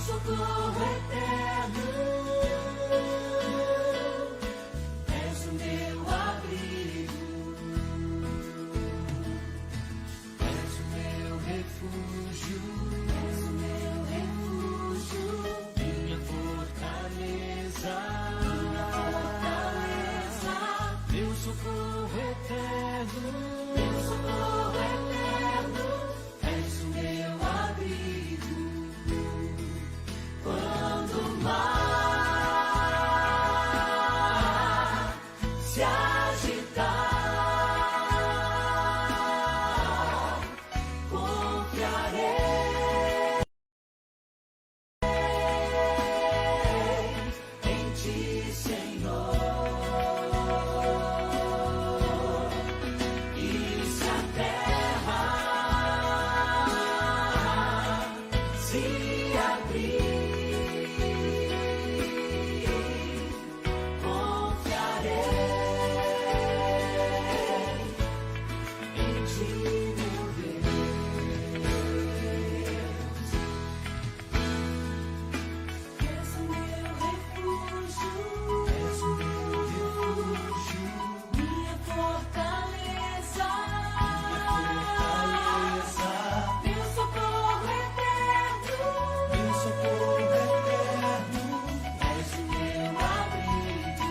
socorro eterno, és o meu abrigo, és o meu refúgio, minha fortaleza, meu socorro eterno, és o meu abrigo. Quando o mar se agitar, confiarei em Ti, Senhor. E se a terra se abrir, confiarei em Ti, meu Deus. És o meu refúgio, minha fortaleza, meu socorro eterno, és o meu abrigo,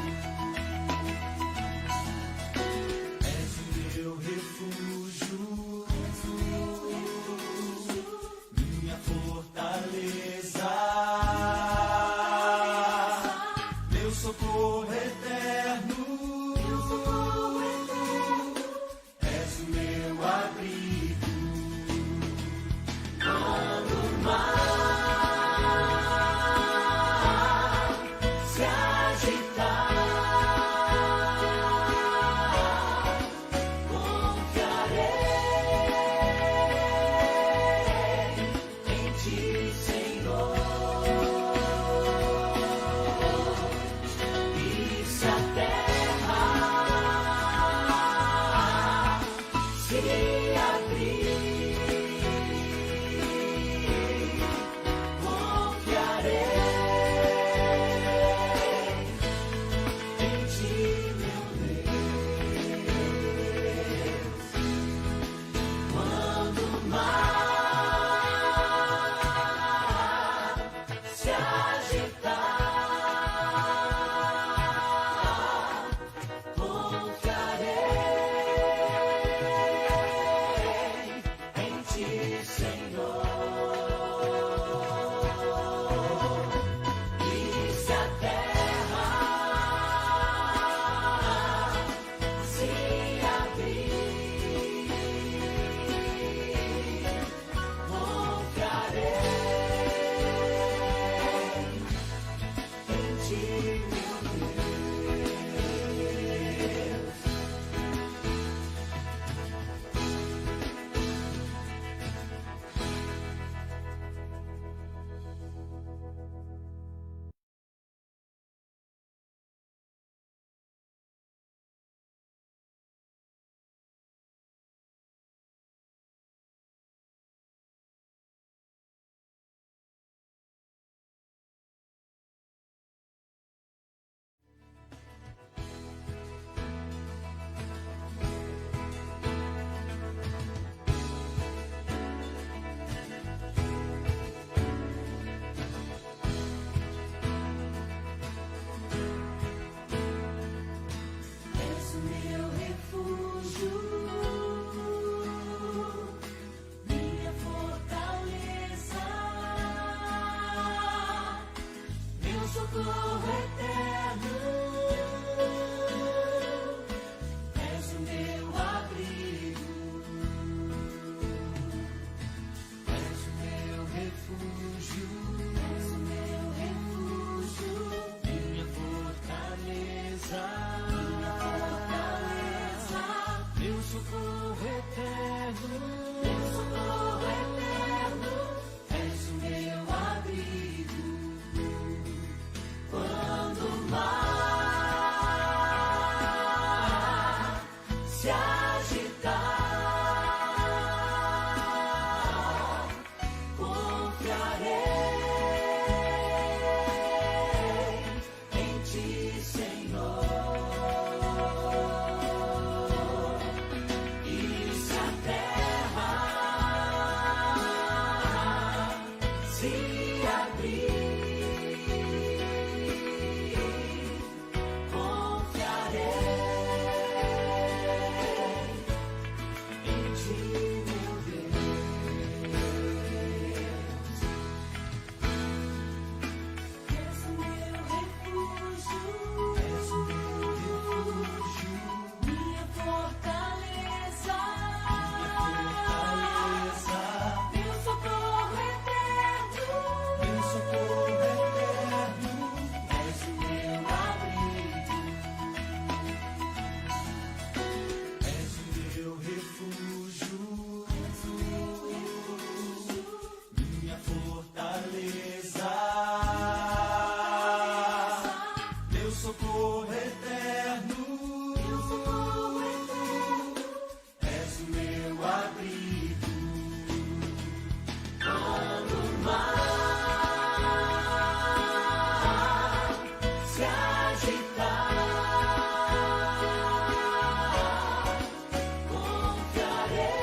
és o meu refúgio, minha fortaleza, meu socorro eterno, és o meu abrigo. Quando o mar se agitar, confiarei em Ti, Senhor. E se a terra se abrir, confiarei em Ti, meu Deus. Quando o mar se agitar, confiarei em Ti, Senhor. abrir, confiarei em ti, meu Deus. És o meu refúgio, minha fortaleza, meu socorro eterno, és o meu abrigo, és o meu refúgio, minha fortaleza, meu socorro eterno, és o meu abrigo. Quando o mar se agitar, confiarei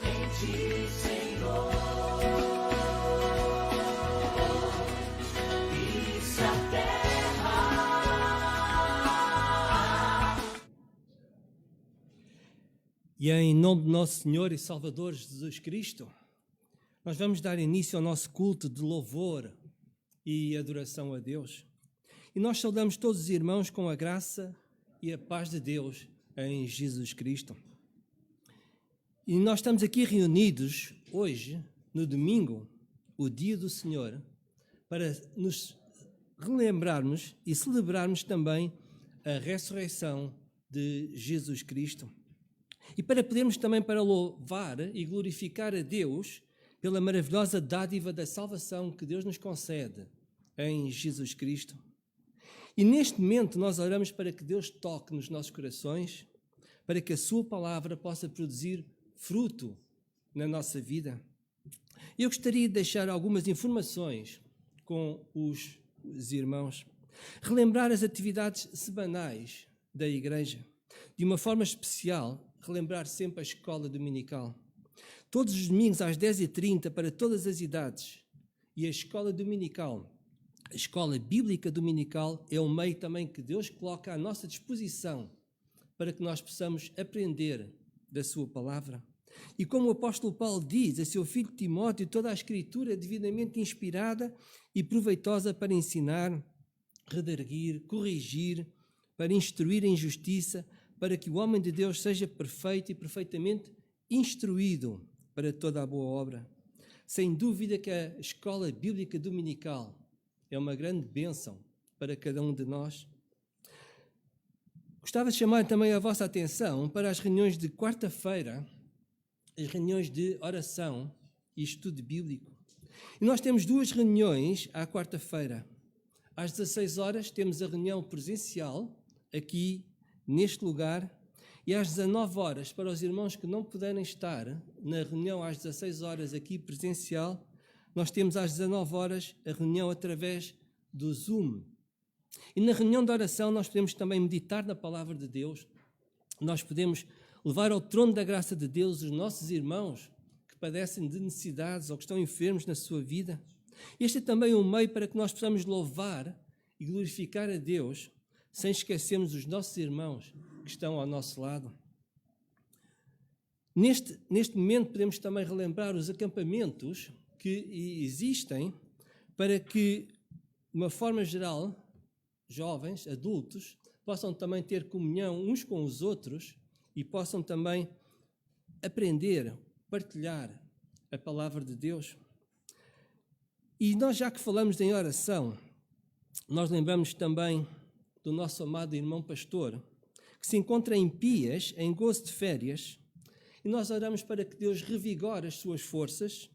em ti, Senhor. E se a terra E em nome de nosso Senhor e Salvador Jesus Cristo, nós vamos dar início ao nosso culto de louvor e adoração a Deus. E nós saudamos todos os irmãos com a graça e a paz de Deus em Jesus Cristo. E nós estamos aqui reunidos hoje, no domingo, o dia do Senhor, para nos relembrarmos e celebrarmos também a ressurreição de Jesus Cristo. E para podermos também para louvar e glorificar a Deus pela maravilhosa dádiva da salvação que Deus nos concede em Jesus Cristo. E neste momento nós oramos para que Deus toque nos nossos corações, para que a sua palavra possa produzir fruto na nossa vida. Eu gostaria de deixar algumas informações com os irmãos, relembrar as atividades semanais da igreja, de uma forma especial, relembrar sempre a escola dominical. Todos os domingos às 10h30 para todas as idades. E a escola dominical, a escola bíblica dominical, é um meio também que Deus coloca à nossa disposição para que nós possamos aprender da sua palavra. E como o apóstolo Paulo diz a seu filho Timóteo, toda a escritura é devidamente inspirada e proveitosa para ensinar, redarguir, corrigir, para instruir em justiça, para que o homem de Deus seja perfeito e perfeitamente instruído para toda a boa obra. Sem dúvida que a escola bíblica dominical é uma grande bênção para cada um de nós. Gostava de chamar também a vossa atenção para as reuniões de quarta-feira, as reuniões de oração e estudo bíblico. E nós temos duas reuniões à quarta-feira. Às 16 horas temos a reunião presencial aqui neste lugar, e às 19 horas, para os irmãos que não puderem estar na reunião às 16 horas aqui presencial, nós temos às 19 horas a reunião através do Zoom. E na reunião de oração nós podemos também meditar na palavra de Deus, nós podemos levar ao trono da graça de Deus os nossos irmãos que padecem de necessidades ou que estão enfermos na sua vida. Este é também um meio para que nós possamos louvar e glorificar a Deus sem esquecermos os nossos irmãos que estão ao nosso lado. Neste momento podemos também relembrar os acampamentos que existem para que, de uma forma geral, jovens, adultos, possam também ter comunhão uns com os outros e possam também aprender, partilhar a palavra de Deus. E nós, já que falamos em oração, nós lembramos também do nosso amado irmão pastor, que se encontra em Pias, em gozo de férias, e nós oramos para que Deus revigore as suas forças,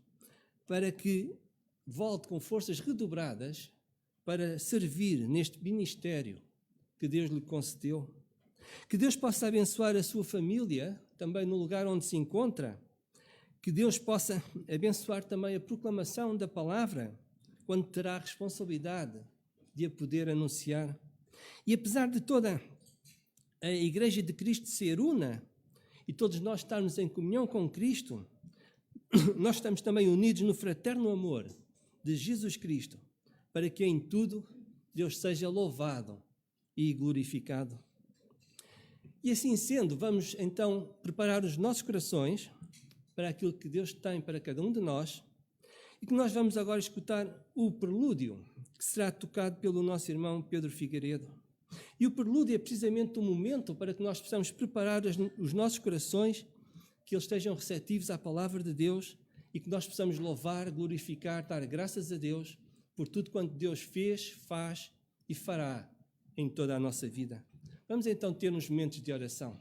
para que volte com forças redobradas para servir neste ministério que Deus lhe concedeu. Que Deus possa abençoar a sua família, também no lugar onde se encontra, que Deus possa abençoar também a proclamação da palavra, quando terá a responsabilidade de a poder anunciar. E apesar de toda a Igreja de Cristo ser una e todos nós estarmos em comunhão com Cristo, nós estamos também unidos no fraterno amor de Jesus Cristo, para que em tudo Deus seja louvado e glorificado. E assim sendo, vamos então preparar os nossos corações para aquilo que Deus tem para cada um de nós e que nós vamos agora escutar o prelúdio que será tocado pelo nosso irmão Pedro Figueiredo. E o prelúdio é precisamente o momento para que nós possamos preparar os nossos corações, que eles estejam receptivos à palavra de Deus e que nós possamos louvar, glorificar, dar graças a Deus por tudo quanto Deus fez, faz e fará em toda a nossa vida. Vamos então ter uns momentos de oração.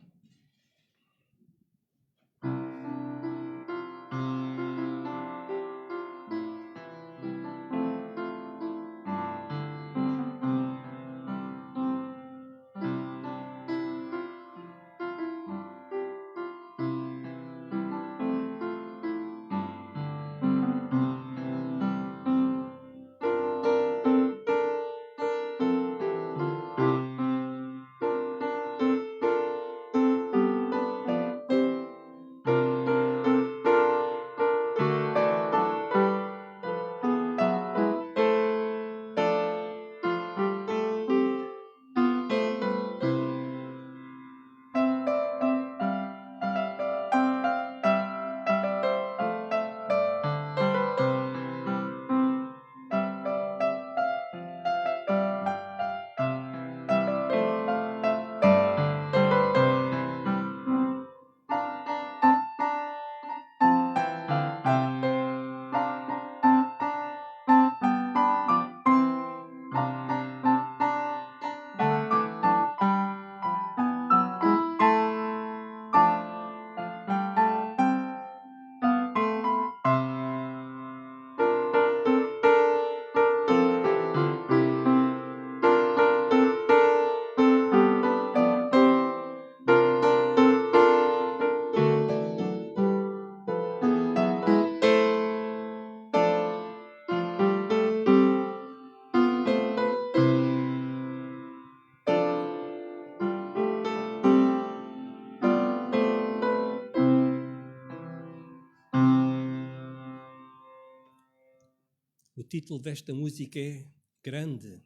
O título desta música é Grande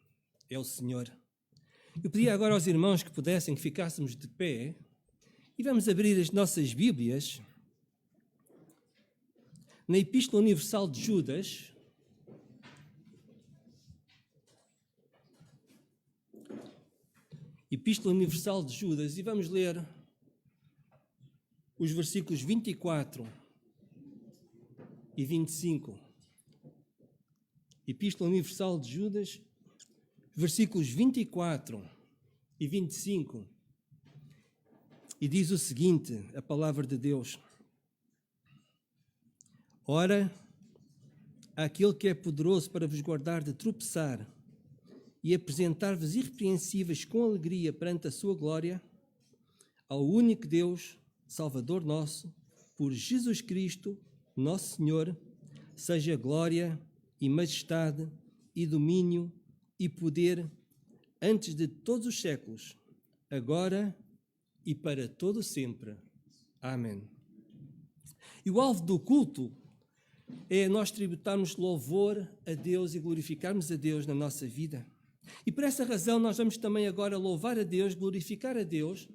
é o Senhor. Eu pedia agora aos irmãos que pudessem, que ficássemos de pé e vamos abrir as nossas Bíblias na Epístola Universal de Judas. Epístola Universal de Judas, e vamos ler os versículos 24 e 25. Epístola Universal de Judas, versículos 24 e 25. E diz o seguinte, a palavra de Deus: Ora, aquele que é poderoso para vos guardar de tropeçar e apresentar-vos irrepreensíveis com alegria perante a sua glória, ao único Deus, Salvador nosso, por Jesus Cristo, nosso Senhor, seja glória e majestade e domínio e poder antes de todos os séculos, agora e para todo sempre. Amém. E o alvo do culto é nós tributarmos louvor a Deus e glorificarmos a Deus na nossa vida. E por essa razão nós vamos também agora louvar a Deus, glorificar a Deus,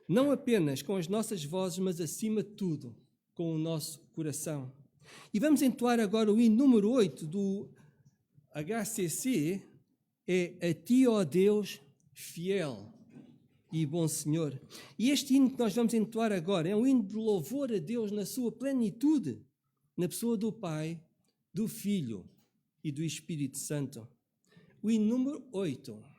não apenas com as nossas vozes, mas acima de tudo, com o nosso coração. E vamos entoar agora o hino número 8 do HCC, é A Ti, ó Deus, fiel e bom Senhor. E este hino que nós vamos entoar agora é um hino de louvor a Deus na sua plenitude, na pessoa do Pai, do Filho e do Espírito Santo. O hino número 8.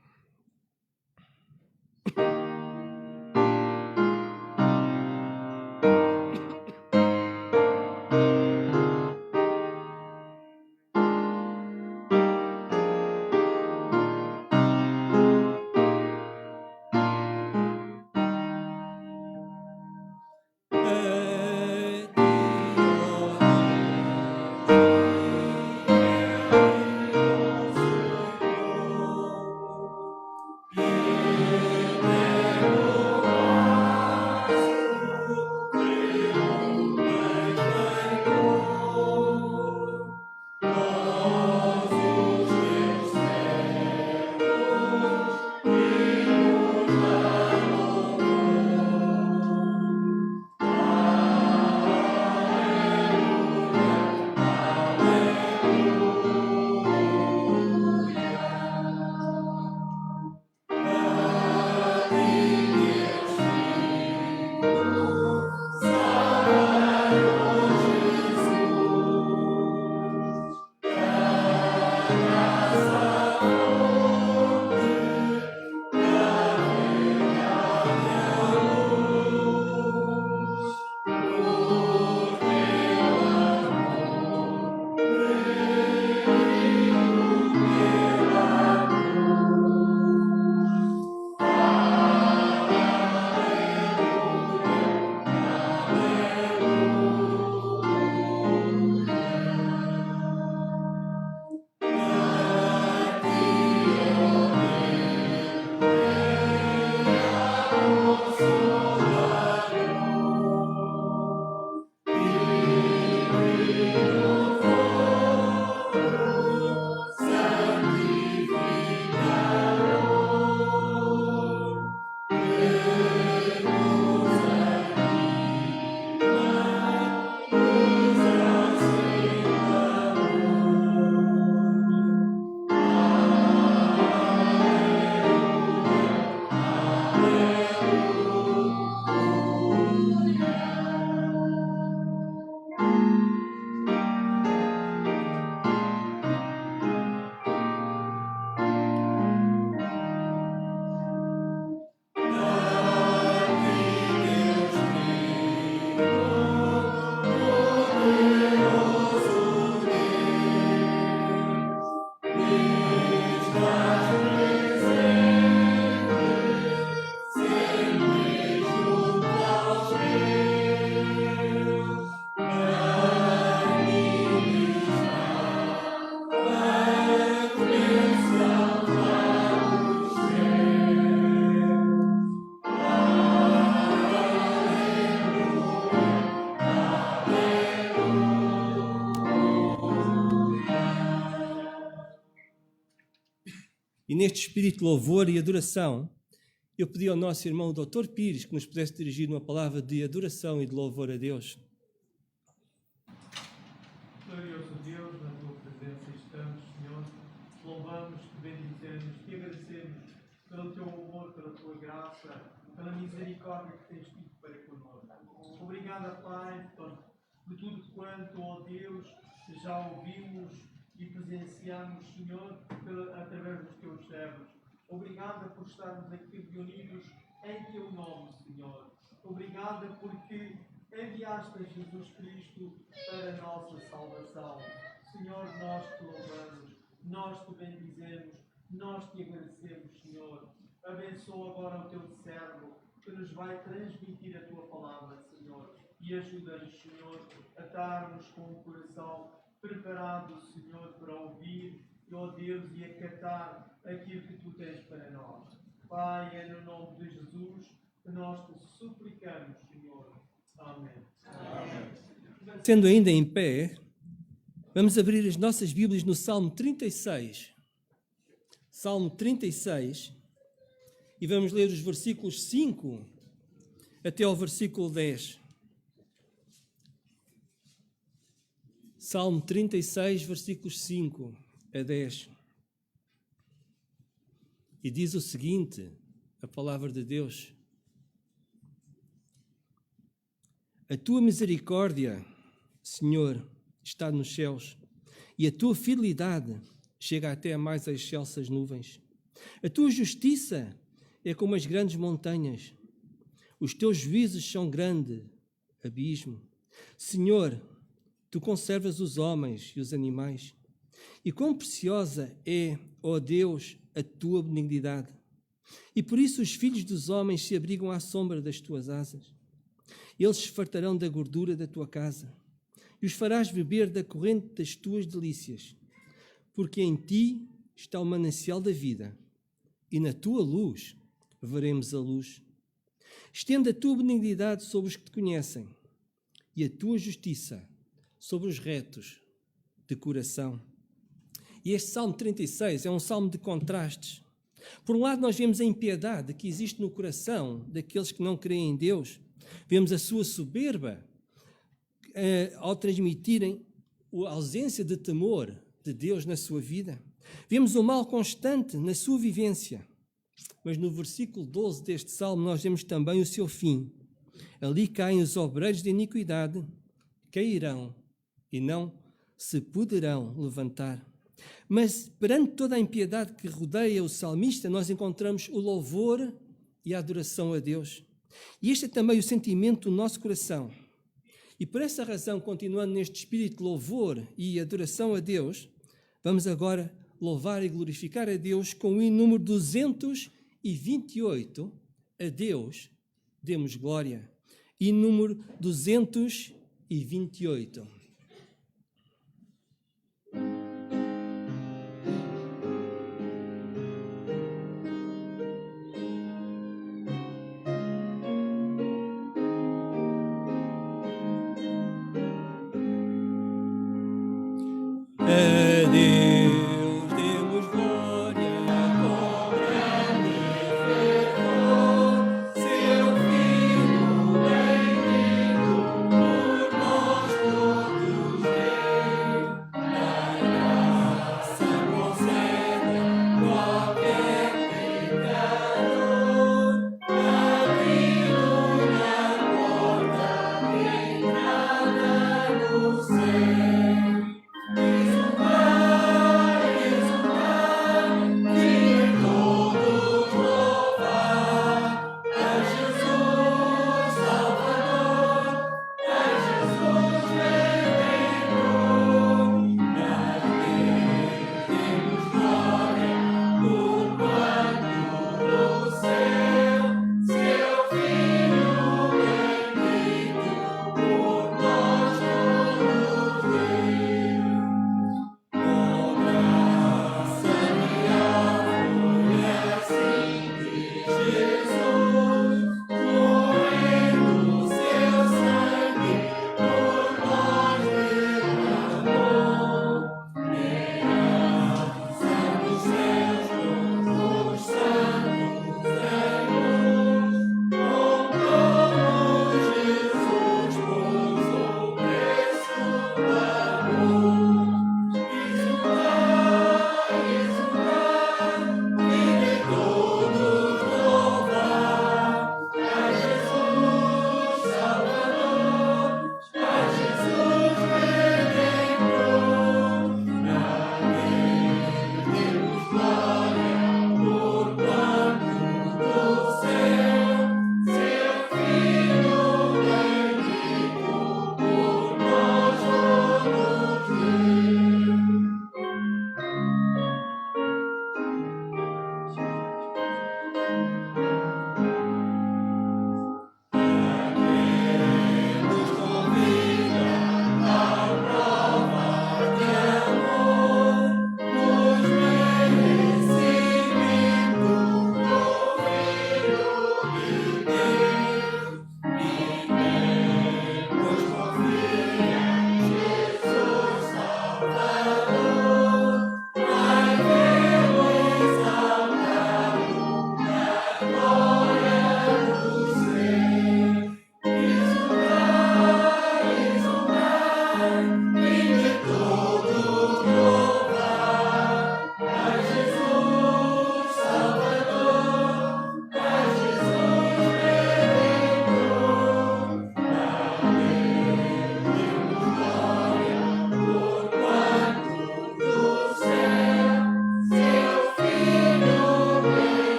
E neste espírito de louvor e adoração, eu pedi ao nosso irmão Dr. Pires que nos pudesse dirigir uma palavra de adoração e de louvor a Deus. Glorioso Deus, na tua presença estamos, Senhor. Louvamos, te bendizemos, te agradecemos pelo teu amor, pela tua graça, pela misericórdia que tens tido para connosco. Obrigada, Pai, por tudo quanto, ó Deus, já ouvimos e presenciamos, Senhor, através dos teus servos. Obrigada por estarmos aqui reunidos em teu nome, Senhor. Obrigada porque enviaste Jesus Cristo para a nossa salvação. Senhor, nós te louvamos, nós te bendizemos, nós te agradecemos, Senhor. Abençoa agora o teu servo que nos vai transmitir a tua palavra, Senhor. E ajuda-nos, Senhor, a estarmos com o coração preparado, Senhor, para ouvir, ó Deus, e acatar aquilo que tu tens para nós. Pai, é no nome de Jesus que nós te suplicamos, Senhor. Amém. Amém. Sendo ainda em pé, vamos abrir as nossas Bíblias no Salmo 36. Salmo 36. E vamos ler os versículos 5 até ao versículo 10. Salmo 36, versículos 5 a 10. E diz o seguinte, a palavra de Deus: A tua misericórdia, Senhor, está nos céus, e a tua fidelidade chega até a mais excelsas nuvens. A tua justiça é como as grandes montanhas. Os teus juízos são grande abismo. Senhor, tu conservas os homens e os animais. E quão preciosa é, ó Deus, a tua benignidade. E por isso os filhos dos homens se abrigam à sombra das tuas asas. Eles se fartarão da gordura da tua casa e os farás beber da corrente das tuas delícias. Porque em ti está o manancial da vida e na tua luz veremos a luz. Estende a tua benignidade sobre os que te conhecem e a tua justiça sobre os retos de coração. E este Salmo 36 é um salmo de contrastes. Por um lado, nós vemos a impiedade que existe no coração daqueles que não creem em Deus. Vemos a sua soberba ao transmitirem a ausência de temor de Deus na sua vida. Vemos o mal constante na sua vivência. Mas no versículo 12 deste salmo nós vemos também o seu fim. Ali caem os obreiros de iniquidade, cairão e não se poderão levantar. Mas perante toda a impiedade que rodeia o salmista, nós encontramos o louvor e a adoração a Deus. E este é também o sentimento do nosso coração. E por essa razão, continuando neste espírito de louvor e adoração a Deus, vamos agora louvar e glorificar a Deus com o hino número 228, a Deus demos glória. Hino número 228. Seu filho bendito por nós.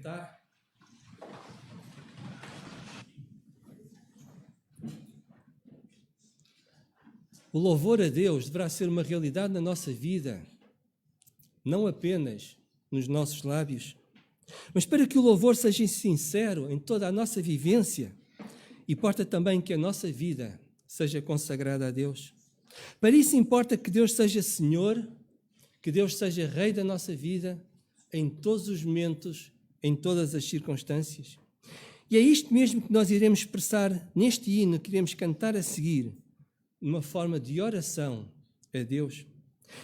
sentar. O louvor a Deus deverá ser uma realidade na nossa vida, não apenas nos nossos lábios, mas para que o louvor seja sincero em toda a nossa vivência, importa também que a nossa vida seja consagrada a Deus. Para isso importa que Deus seja Senhor, que Deus seja Rei da nossa vida, em todos os momentos, em todas as circunstâncias. E é isto mesmo que nós iremos expressar neste hino que iremos cantar a seguir, uma forma de oração a Deus.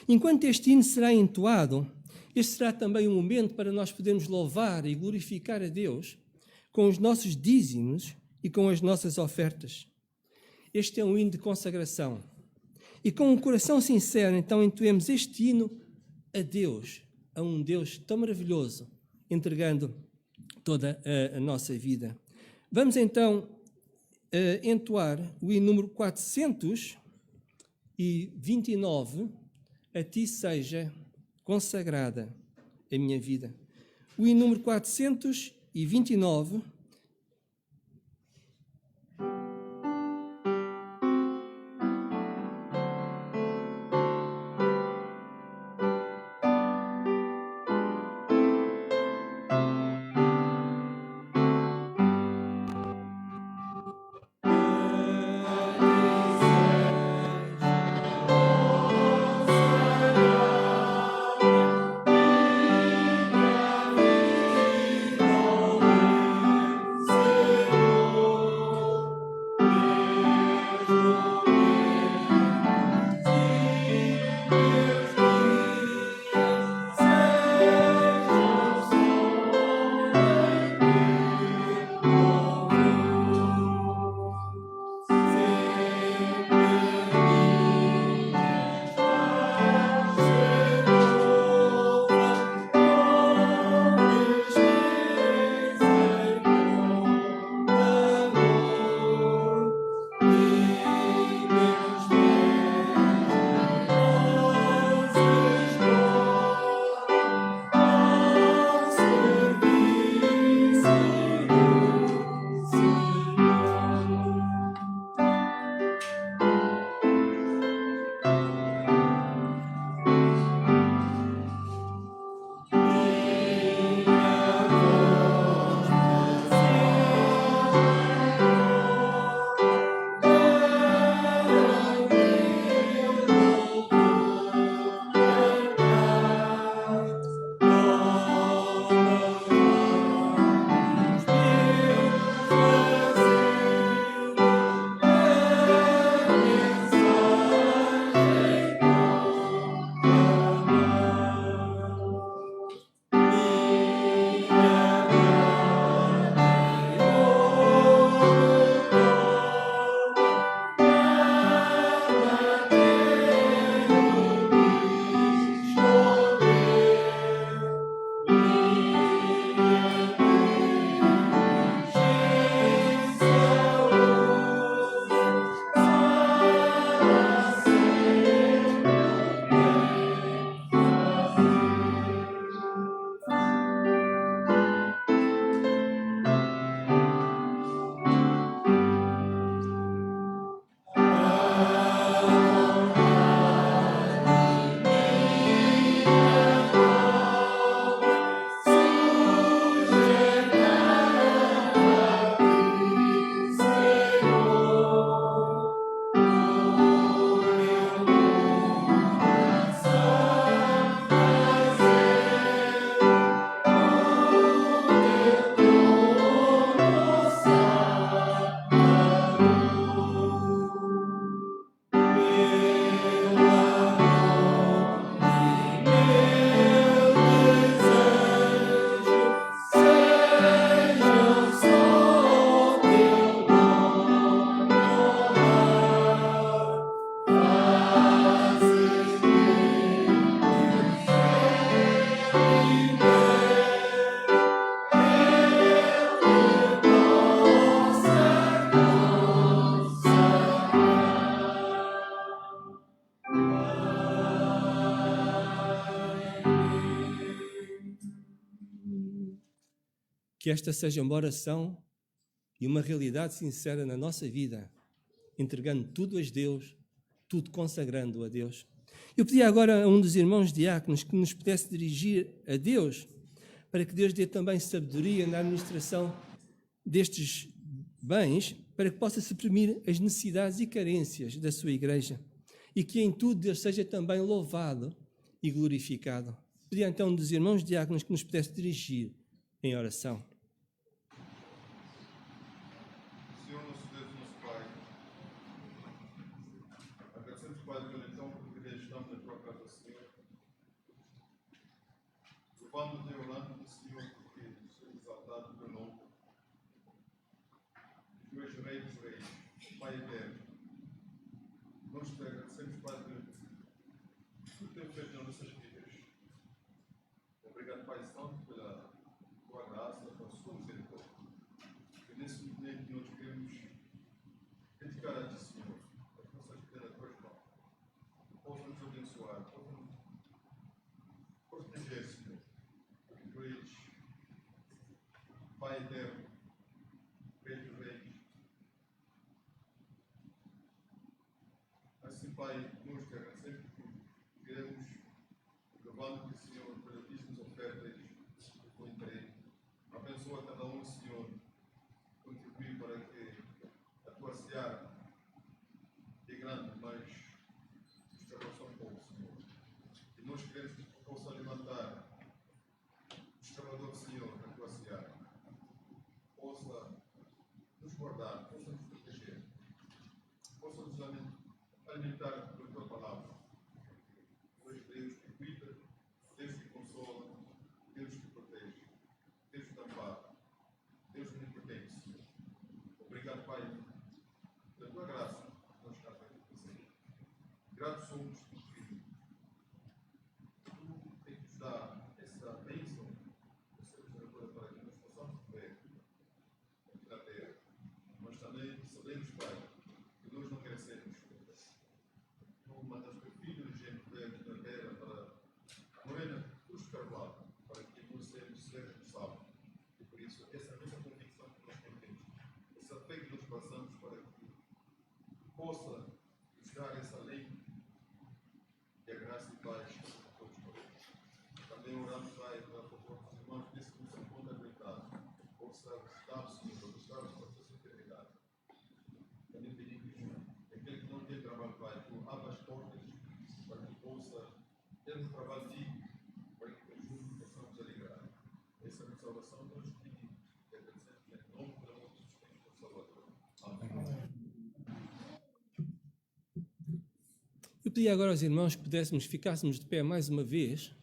Enquanto este hino será entoado, este será também um momento para nós podermos louvar e glorificar a Deus com os nossos dízimos e com as nossas ofertas. Este é um hino de consagração. E com um coração sincero, então, entoemos este hino a Deus, a um Deus tão maravilhoso, entregando toda a nossa vida. Vamos então entoar o hino número 429, a Ti seja consagrada a minha vida. O hino número 429. Que esta seja uma oração e uma realidade sincera na nossa vida, entregando tudo a Deus, tudo consagrando a Deus. Eu pedi agora a um dos irmãos diáconos que nos pudesse dirigir a Deus, para que Deus dê também sabedoria na administração destes bens, para que possa suprimir as necessidades e carências da sua igreja, e que em tudo Deus seja também louvado e glorificado. Pedi então a um dos irmãos diáconos que nos pudesse dirigir em oração. Senhor, nosso Deus, nosso Pai, agradecemos, Pai, pela então porque estamos na tua casa, Senhor, louvando-te e orando-te, Senhor, porque és exaltado pelo nome. Tu és Rei dos Reis, Pai eterno. Nós te agradecemos, Pai, por tudo que temos feito nas nossas vidas. Obrigado, Pai Santo, pela tua graça, pela sua misericórdia. E nesse momento nós queremos dedicar a ti, Senhor, as nossas vidas nas tuas mãos. Possa nos abençoar, possa nos proteger, Senhor. Porque tu és Pai eterno, Rei dos Reis. Assim, Pai, nós te agradecemos por queremos levando-te, Senhor, pelas dízimas ofertas que foi entregue. Abençoa cada um, Senhor, contribuir para que a tua seara é grande, mas esta relação pouco, Senhor. E nós queremos que tu possa levantar o escavador, Senhor, na tua seara. Possa nos guardar, possa nos proteger, possa nos alimentar pela tua palavra. Tu és Deus que cuida, Deus que consola, Deus que protege, Deus que ampara, Deus que nos protege, Senhor. Obrigado, Pai, pela tua graça que nós estás a fazer. Gratos somos porque tu é que nos dá essa bênção, essa misericórdia para que nós possamos viver aqui na terra. Mas também sabemos, Pai, que nós não merecemos. Tu mandaste o Filho de gente que veio aqui na terra para morrer na cruz de Carvalho, para que nós sejamos salvos. E por isso, essa é a nossa convicção que nós temos, essa fé que nós passamos para que possa nos dar essa lei e a graça e paz a todos nós. Também oramos, Pai, para favor dos irmãos que se encontram habilitados, possa visitar-os, Senhor, buscar-os para a sua eternidade. Também pedimos aquele que não tem trabalho, Pai, tu abra as portas para que possa ter um trabalho digno, para que juntos possamos alegrar. Essa é a salvação que nós pedimos e agradecemos em nome do amor de Jesus Cristo, Salvador. Amém. Eu pedi agora aos irmãos que ficássemos de pé mais uma vez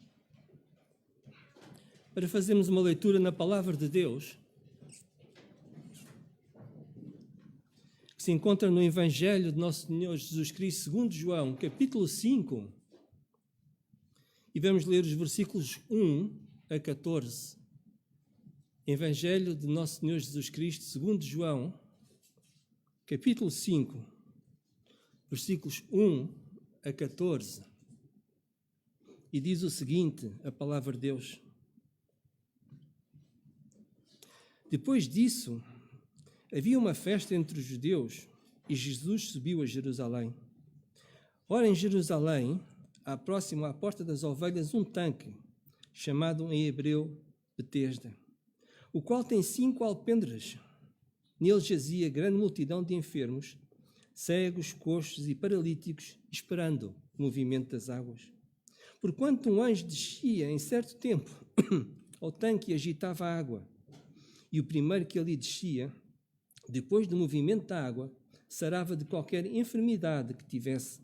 para fazermos uma leitura na Palavra de Deus que se encontra no Evangelho de Nosso Senhor Jesus Cristo, segundo João, capítulo 5, e vamos ler os versículos 1 a 14. Evangelho de Nosso Senhor Jesus Cristo, segundo João, capítulo 5, versículos 1 a 14. E diz o seguinte, a palavra de Deus: Depois disso, havia uma festa entre os judeus e Jesus subiu a Jerusalém. Ora, em Jerusalém, há próximo à Porta das Ovelhas um tanque, chamado em hebreu Betesda, o qual tem 5 alpendres. Nele jazia grande multidão de enfermos, cegos, coxos e paralíticos, esperando o movimento das águas. Porquanto um anjo descia em certo tempo ao tanque e agitava a água, e o primeiro que ali descia, depois do movimento da água, sarava de qualquer enfermidade que tivesse.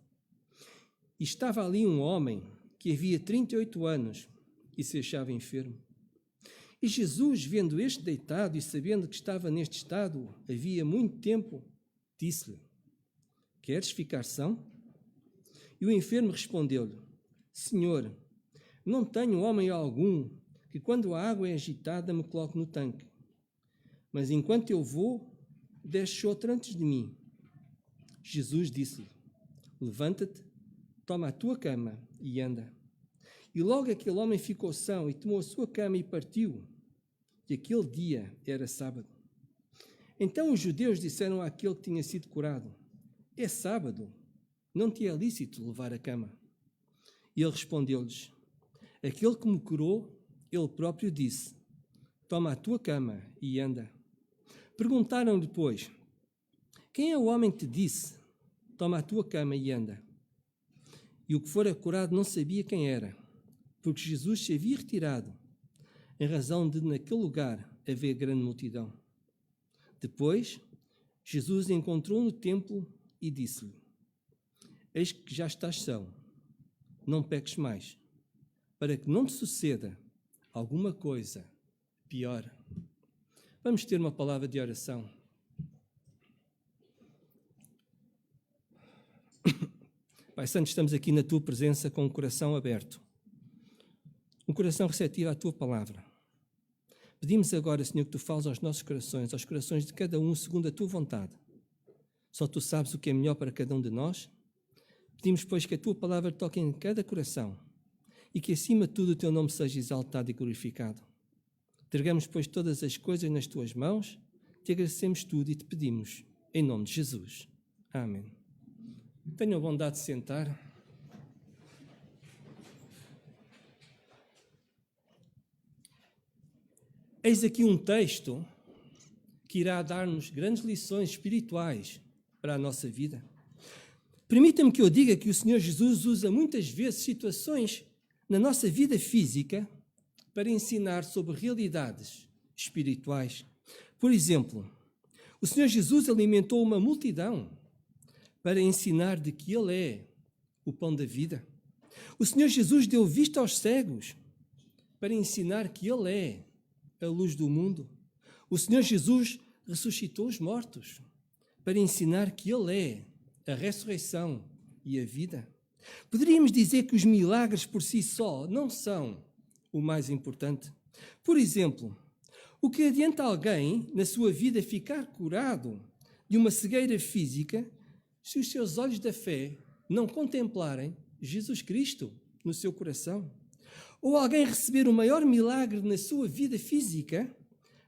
E estava ali um homem que havia 38 anos e se achava enfermo. E Jesus, vendo este deitado e sabendo que estava neste estado havia muito tempo, disse-lhe: Queres ficar são? E o enfermo respondeu-lhe: Senhor, não tenho homem algum que, quando a água é agitada, me coloque no tanque. Mas enquanto eu vou, desce outro antes de mim. Jesus disse-lhe: Levanta-te, toma a tua cama e anda. E logo aquele homem ficou são e tomou a sua cama e partiu. que aquele dia era sábado. Então os judeus disseram àquele que tinha sido curado: é sábado, não te é lícito levar a cama. E ele respondeu-lhes: aquele que me curou, ele próprio disse: toma a tua cama e anda. Perguntaram depois: quem é o homem que te disse: toma a tua cama e anda? E o que fora curado não sabia quem era, porque Jesus se havia retirado, em razão de naquele lugar haver grande multidão. Depois, Jesus encontrou-o no templo e disse-lhe: eis que já estás são, não peques mais, para que não te suceda alguma coisa pior. Vamos ter uma palavra de oração. Pai Santo, estamos aqui na Tua presença com o coração aberto, um coração receptivo à Tua palavra. Pedimos agora, Senhor, que Tu fales aos nossos corações, aos corações de cada um, segundo a Tua vontade. Só Tu sabes o que é melhor para cada um de nós. Pedimos, pois, que a Tua palavra toque em cada coração e que, acima de tudo, o Teu nome seja exaltado e glorificado. Entregamos, pois, todas as coisas nas Tuas mãos, Te agradecemos tudo e Te pedimos, em nome de Jesus. Amém. Tenham a bondade de sentar. Eis aqui um texto que irá dar-nos grandes lições espirituais para a nossa vida. Permita-me que eu diga que o Senhor Jesus usa muitas vezes situações na nossa vida física para ensinar sobre realidades espirituais. Por exemplo, o Senhor Jesus alimentou uma multidão para ensinar de que Ele é o pão da vida. O Senhor Jesus deu vista aos cegos para ensinar que Ele é a luz do mundo. O Senhor Jesus ressuscitou os mortos para ensinar que Ele é a ressurreição e a vida. Poderíamos dizer que os milagres por si só não são o mais importante. Por exemplo, o que adianta alguém na sua vida ficar curado de uma cegueira física se os seus olhos da fé não contemplarem Jesus Cristo no seu coração? Ou alguém receber o maior milagre na sua vida física,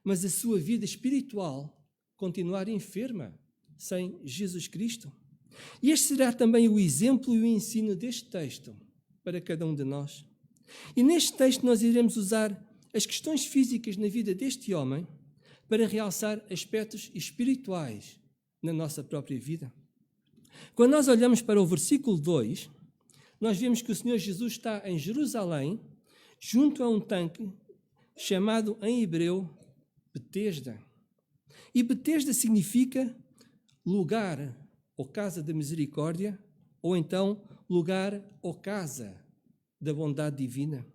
mas a sua vida espiritual continuar enferma sem Jesus Cristo? E este será também o exemplo e o ensino deste texto para cada um de nós. E neste texto nós iremos usar as questões físicas na vida deste homem para realçar aspectos espirituais na nossa própria vida. Quando nós olhamos para o versículo 2, nós vemos que o Senhor Jesus está em Jerusalém, junto a um tanque chamado em hebreu Betesda. E Betesda significa lugar ou casa da misericórdia, ou então lugar ou casa da bondade divina.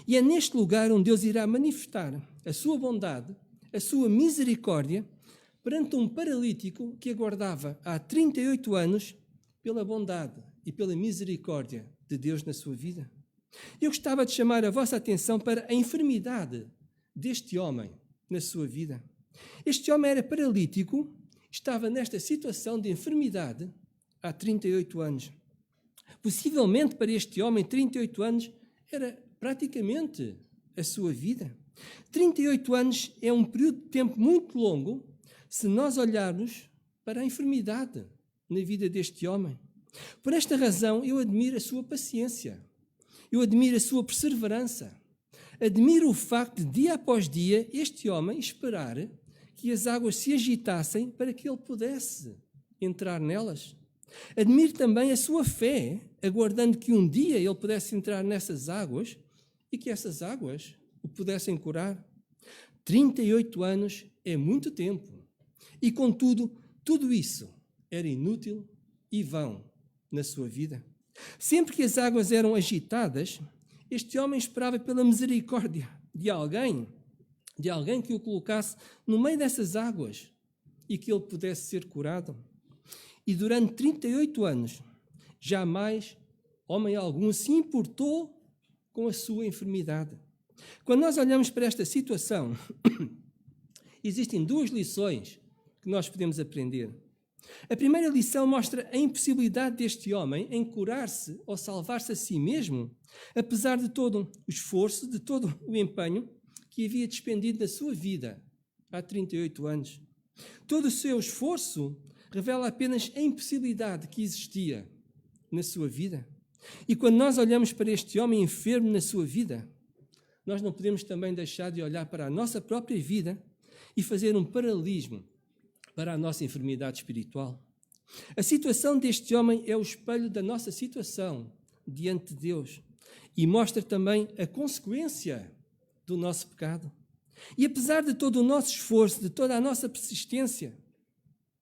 E é neste lugar onde Deus irá manifestar a sua bondade, a sua misericórdia, perante um paralítico que aguardava há 38 anos pela bondade e pela misericórdia de Deus na sua vida. Eu gostava de chamar a vossa atenção para a enfermidade deste homem na sua vida. Este homem era paralítico, estava nesta situação de enfermidade há 38 anos. Possivelmente para este homem, 38 anos era praticamente a sua vida. 38 anos é um período de tempo muito longo se nós olharmos para a enfermidade na vida deste homem. Por esta razão, eu admiro a sua paciência, eu admiro a sua perseverança, admiro o facto de, dia após dia, este homem esperar que as águas se agitassem para que ele pudesse entrar nelas. Admiro também a sua fé, aguardando que um dia ele pudesse entrar nessas águas e que essas águas o pudessem curar. 38 anos é muito tempo. E, contudo, tudo isso era inútil e vão na sua vida. Sempre que as águas eram agitadas, este homem esperava pela misericórdia de alguém que o colocasse no meio dessas águas e que ele pudesse ser curado. E durante 38 anos, jamais homem algum se importou com a sua enfermidade. Quando nós olhamos para esta situação, existem duas lições que nós podemos aprender. A primeira lição mostra a impossibilidade deste homem em curar-se ou salvar-se a si mesmo, apesar de todo o esforço, de todo o empenho que havia despendido da sua vida há 38 anos. Todo o seu esforço revela apenas a impossibilidade que existia na sua vida. E quando nós olhamos para este homem enfermo na sua vida, nós não podemos também deixar de olhar para a nossa própria vida e fazer um paralelismo para a nossa enfermidade espiritual. A situação deste homem é o espelho da nossa situação diante de Deus e mostra também a consequência do nosso pecado. E apesar de todo o nosso esforço, de toda a nossa persistência,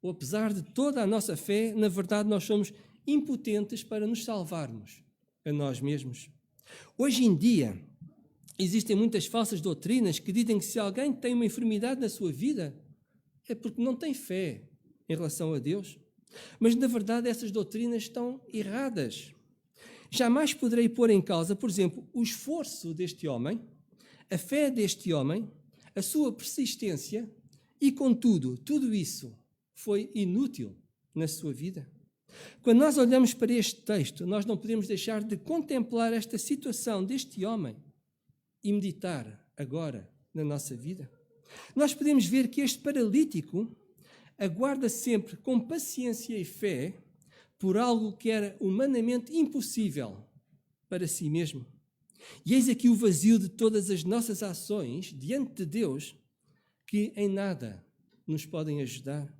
ou apesar de toda a nossa fé, na verdade nós somos impotentes para nos salvarmos a nós mesmos. Hoje em dia, existem muitas falsas doutrinas que dizem que se alguém tem uma enfermidade na sua vida, é porque não tem fé em relação a Deus. Mas, na verdade, essas doutrinas estão erradas. Jamais poderei pôr em causa, por exemplo, o esforço deste homem, a fé deste homem, a sua persistência e, contudo, tudo isso foi inútil na sua vida. Quando nós olhamos para este texto, nós não podemos deixar de contemplar esta situação deste homem e meditar agora na nossa vida. Nós podemos ver que este paralítico aguarda sempre com paciência e fé por algo que era humanamente impossível para si mesmo. E eis aqui o vazio de todas as nossas ações diante de Deus, que em nada nos podem ajudar.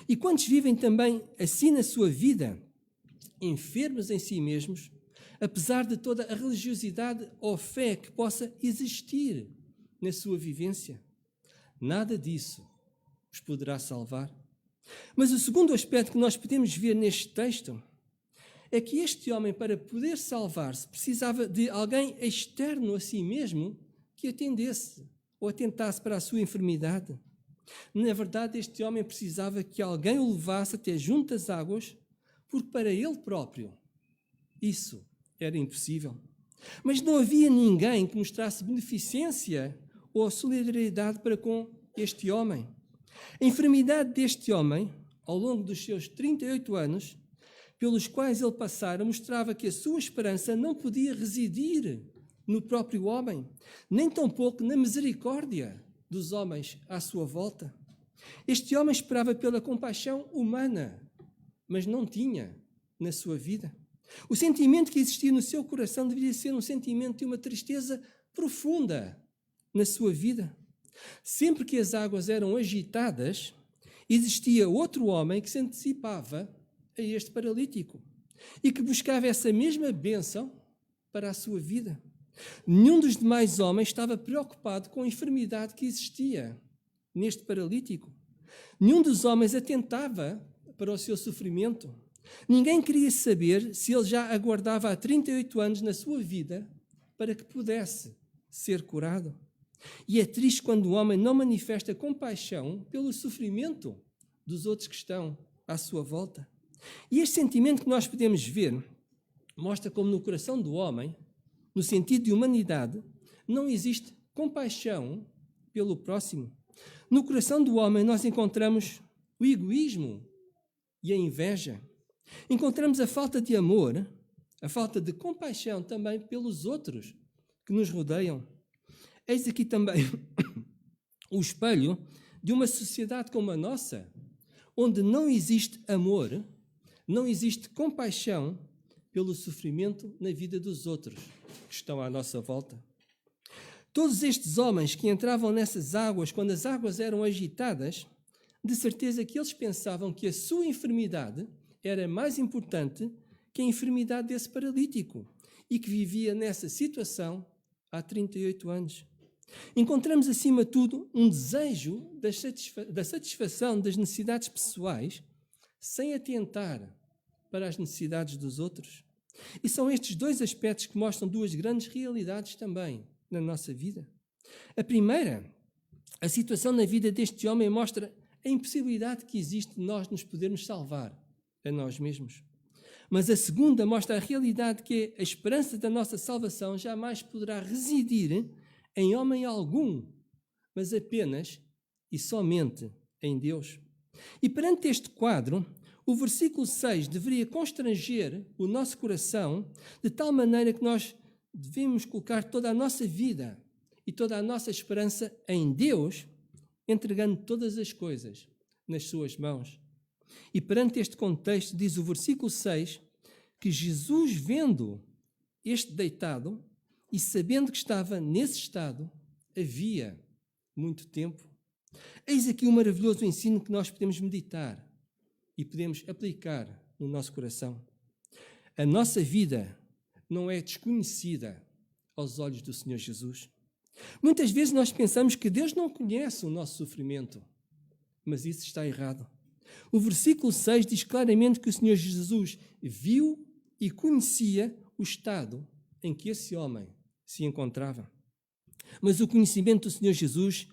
E quantos vivem também assim na sua vida, enfermos em si mesmos, apesar de toda a religiosidade ou fé que possa existir na sua vivência? Nada disso os poderá salvar. Mas o segundo aspecto que nós podemos ver neste texto é que este homem, para poder salvar-se, precisava de alguém externo a si mesmo que atendesse ou atentasse para a sua enfermidade. Na verdade, este homem precisava que alguém o levasse até junto às águas, porque para ele próprio isso era impossível. Mas não havia ninguém que mostrasse beneficência ou solidariedade para com este homem. A enfermidade deste homem, ao longo dos seus 38 anos, pelos quais ele passara, mostrava que a sua esperança não podia residir no próprio homem, nem tampouco na misericórdia dos homens à sua volta. Este homem esperava pela compaixão humana, mas não tinha na sua vida. O sentimento que existia no seu coração deveria ser um sentimento de uma tristeza profunda na sua vida. Sempre que as águas eram agitadas, existia outro homem que se antecipava a este paralítico e que buscava essa mesma bênção para a sua vida. Nenhum dos demais homens estava preocupado com a enfermidade que existia neste paralítico. Nenhum dos homens atentava para o seu sofrimento. Ninguém queria saber se ele já aguardava há 38 anos na sua vida para que pudesse ser curado. E é triste quando o homem não manifesta compaixão pelo sofrimento dos outros que estão à sua volta. E este sentimento que nós podemos ver mostra como no coração do homem, no sentido de humanidade, não existe compaixão pelo próximo. No coração do homem nós encontramos o egoísmo e a inveja. Encontramos a falta de amor, a falta de compaixão também pelos outros que nos rodeiam. Eis aqui também o espelho de uma sociedade como a nossa, onde não existe amor, não existe compaixão pelo sofrimento na vida dos outros que estão à nossa volta. Todos estes homens que entravam nessas águas, quando as águas eram agitadas, de certeza que eles pensavam que a sua enfermidade era mais importante que a enfermidade desse paralítico e que vivia nessa situação há 38 anos. Encontramos, acima de tudo, um desejo da satisfação das necessidades pessoais sem atentar para as necessidades dos outros. E são estes dois aspectos que mostram duas grandes realidades também na nossa vida. A primeira, a situação na vida deste homem mostra a impossibilidade que existe de nós nos podermos salvar a nós mesmos. Mas a segunda mostra a realidade que a esperança da nossa salvação jamais poderá residir em homem algum, mas apenas e somente em Deus. E perante este quadro, o versículo 6 deveria constranger o nosso coração de tal maneira que nós devemos colocar toda a nossa vida e toda a nossa esperança em Deus, entregando todas as coisas nas suas mãos. E perante este contexto, diz o versículo 6, que Jesus, vendo este deitado e sabendo que estava nesse estado, havia muito tempo. Eis aqui um maravilhoso ensino que nós podemos meditar e podemos aplicar no nosso coração. A nossa vida não é desconhecida aos olhos do Senhor Jesus. Muitas vezes nós pensamos que Deus não conhece o nosso sofrimento, mas isso está errado. O versículo 6 diz claramente que o Senhor Jesus viu e conhecia o estado em que esse homem se encontrava. Mas o conhecimento do Senhor Jesus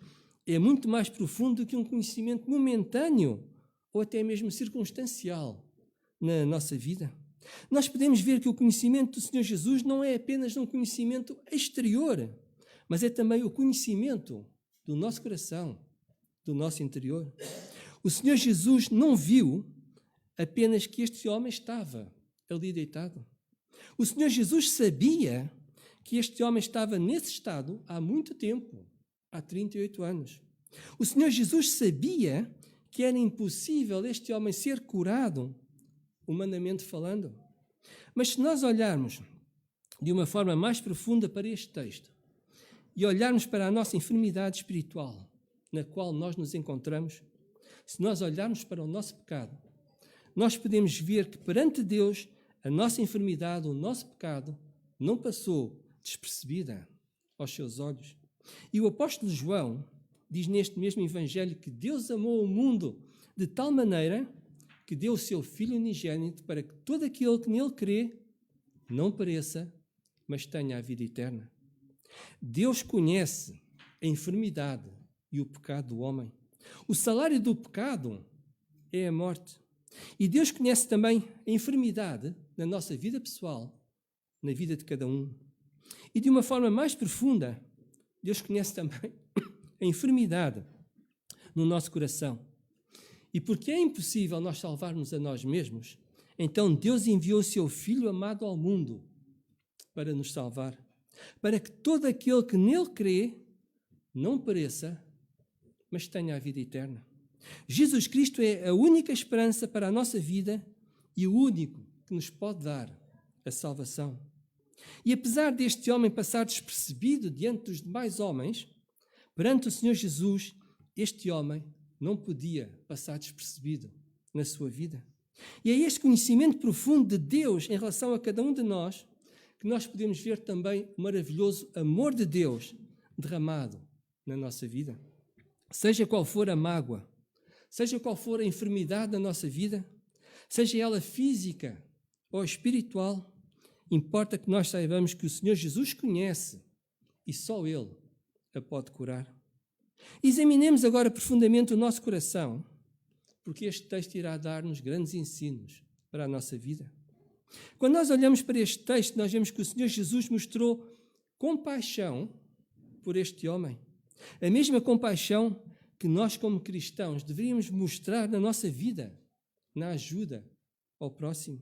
é muito mais profundo que um conhecimento momentâneo ou até mesmo circunstancial na nossa vida. Nós podemos ver que o conhecimento do Senhor Jesus não é apenas um conhecimento exterior, mas é também o conhecimento do nosso coração, do nosso interior. O Senhor Jesus não viu apenas que este homem estava ali deitado. O Senhor Jesus sabia que este homem estava nesse estado há muito tempo, há 38 anos. O Senhor Jesus sabia que era impossível este homem ser curado, humanamente falando. Mas se nós olharmos de uma forma mais profunda para este texto e olharmos para a nossa enfermidade espiritual na qual nós nos encontramos, se nós olharmos para o nosso pecado, nós podemos ver que perante Deus a nossa enfermidade, o nosso pecado, não passou despercebida aos seus olhos. E o apóstolo João diz neste mesmo evangelho que Deus amou o mundo de tal maneira que deu o seu Filho unigênito para que todo aquele que nele crê não pereça, mas tenha a vida eterna. Deus conhece a enfermidade e o pecado do homem. O salário do pecado é a morte. E Deus conhece também a enfermidade na nossa vida pessoal, na vida de cada um. E de uma forma mais profunda, Deus conhece também a enfermidade no nosso coração. E porque é impossível nós salvarmos a nós mesmos, então Deus enviou o seu Filho amado ao mundo para nos salvar, para que todo aquele que nele crê não pereça, mas tenha a vida eterna. Jesus Cristo é a única esperança para a nossa vida e o único que nos pode dar a salvação. E apesar deste homem passar despercebido diante dos demais homens, perante o Senhor Jesus, este homem não podia passar despercebido na sua vida. E é este conhecimento profundo de Deus em relação a cada um de nós que nós podemos ver também o maravilhoso amor de Deus derramado na nossa vida. Seja qual for a mágoa, seja qual for a enfermidade da nossa vida, seja ela física ou espiritual, importa que nós saibamos que o Senhor Jesus conhece e só Ele a pode curar. Examinemos agora profundamente o nosso coração, porque este texto irá dar-nos grandes ensinos para a nossa vida. Quando nós olhamos para este texto, nós vemos que o Senhor Jesus mostrou compaixão por este homem. A mesma compaixão que nós, como cristãos, deveríamos mostrar na nossa vida, na ajuda ao próximo.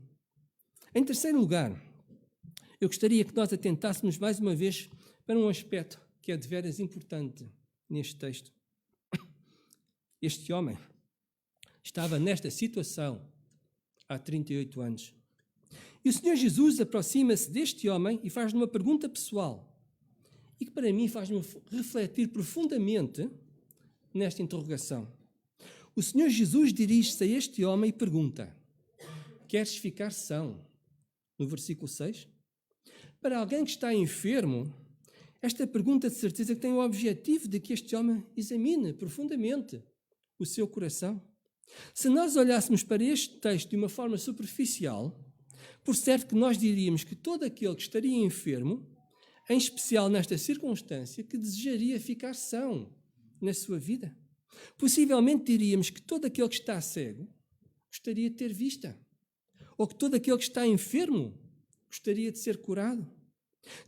Em terceiro lugar, eu gostaria que nós atentássemos mais uma vez para um aspecto que é de veras importante neste texto. Este homem estava nesta situação há 38 anos. E o Senhor Jesus aproxima-se deste homem e faz-lhe uma pergunta pessoal e que para mim faz-me refletir profundamente nesta interrogação. O Senhor Jesus dirige-se a este homem e pergunta: queres ficar são? No versículo 6. Para alguém que está enfermo, esta pergunta de certeza que tem o objetivo de que este homem examine profundamente o seu coração. Se nós olhássemos para este texto de uma forma superficial, por certo que nós diríamos que todo aquele que estaria enfermo, em especial nesta circunstância, que desejaria ficar são na sua vida. Possivelmente diríamos que todo aquele que está cego gostaria de ter vista, ou que todo aquele que está enfermo gostaria de ser curado.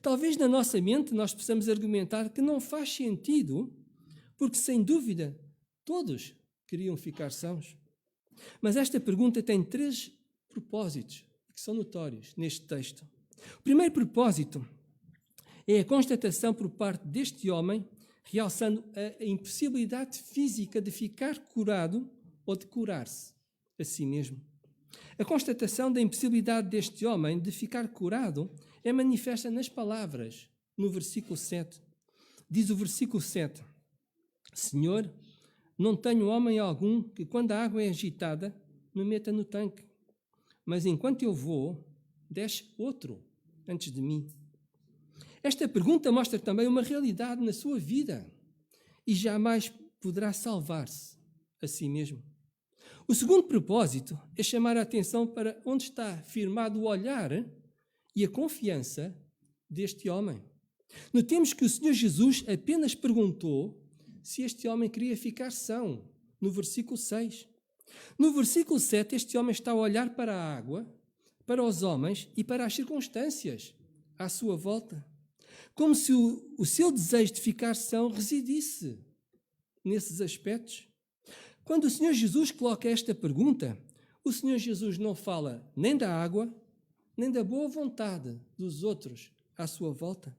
Talvez na nossa mente nós possamos argumentar que não faz sentido, porque sem dúvida todos queriam ficar sãos. Mas esta pergunta tem 3 propósitos que são notórios neste texto. O primeiro propósito É a constatação por parte deste homem, realçando a impossibilidade física de ficar curado ou de curar-se a si mesmo. A constatação da impossibilidade deste homem de ficar curado é manifesta nas palavras, no versículo 7. Diz o versículo 7: Senhor, não tenho homem algum que, quando a água é agitada, me meta no tanque, mas enquanto eu vou, desce outro antes de mim. Esta pergunta mostra também uma realidade na sua vida e jamais poderá salvar-se a si mesmo. O segundo propósito é chamar a atenção para onde está firmado o olhar e a confiança deste homem. Notemos que o Senhor Jesus apenas perguntou se este homem queria ficar são, no versículo 6. No versículo 7, este homem está a olhar para a água, para os homens e para as circunstâncias à sua volta, como se o seu desejo de ficar são residisse nesses aspectos. Quando o Senhor Jesus coloca esta pergunta, o Senhor Jesus não fala nem da água, nem da boa vontade dos outros à sua volta.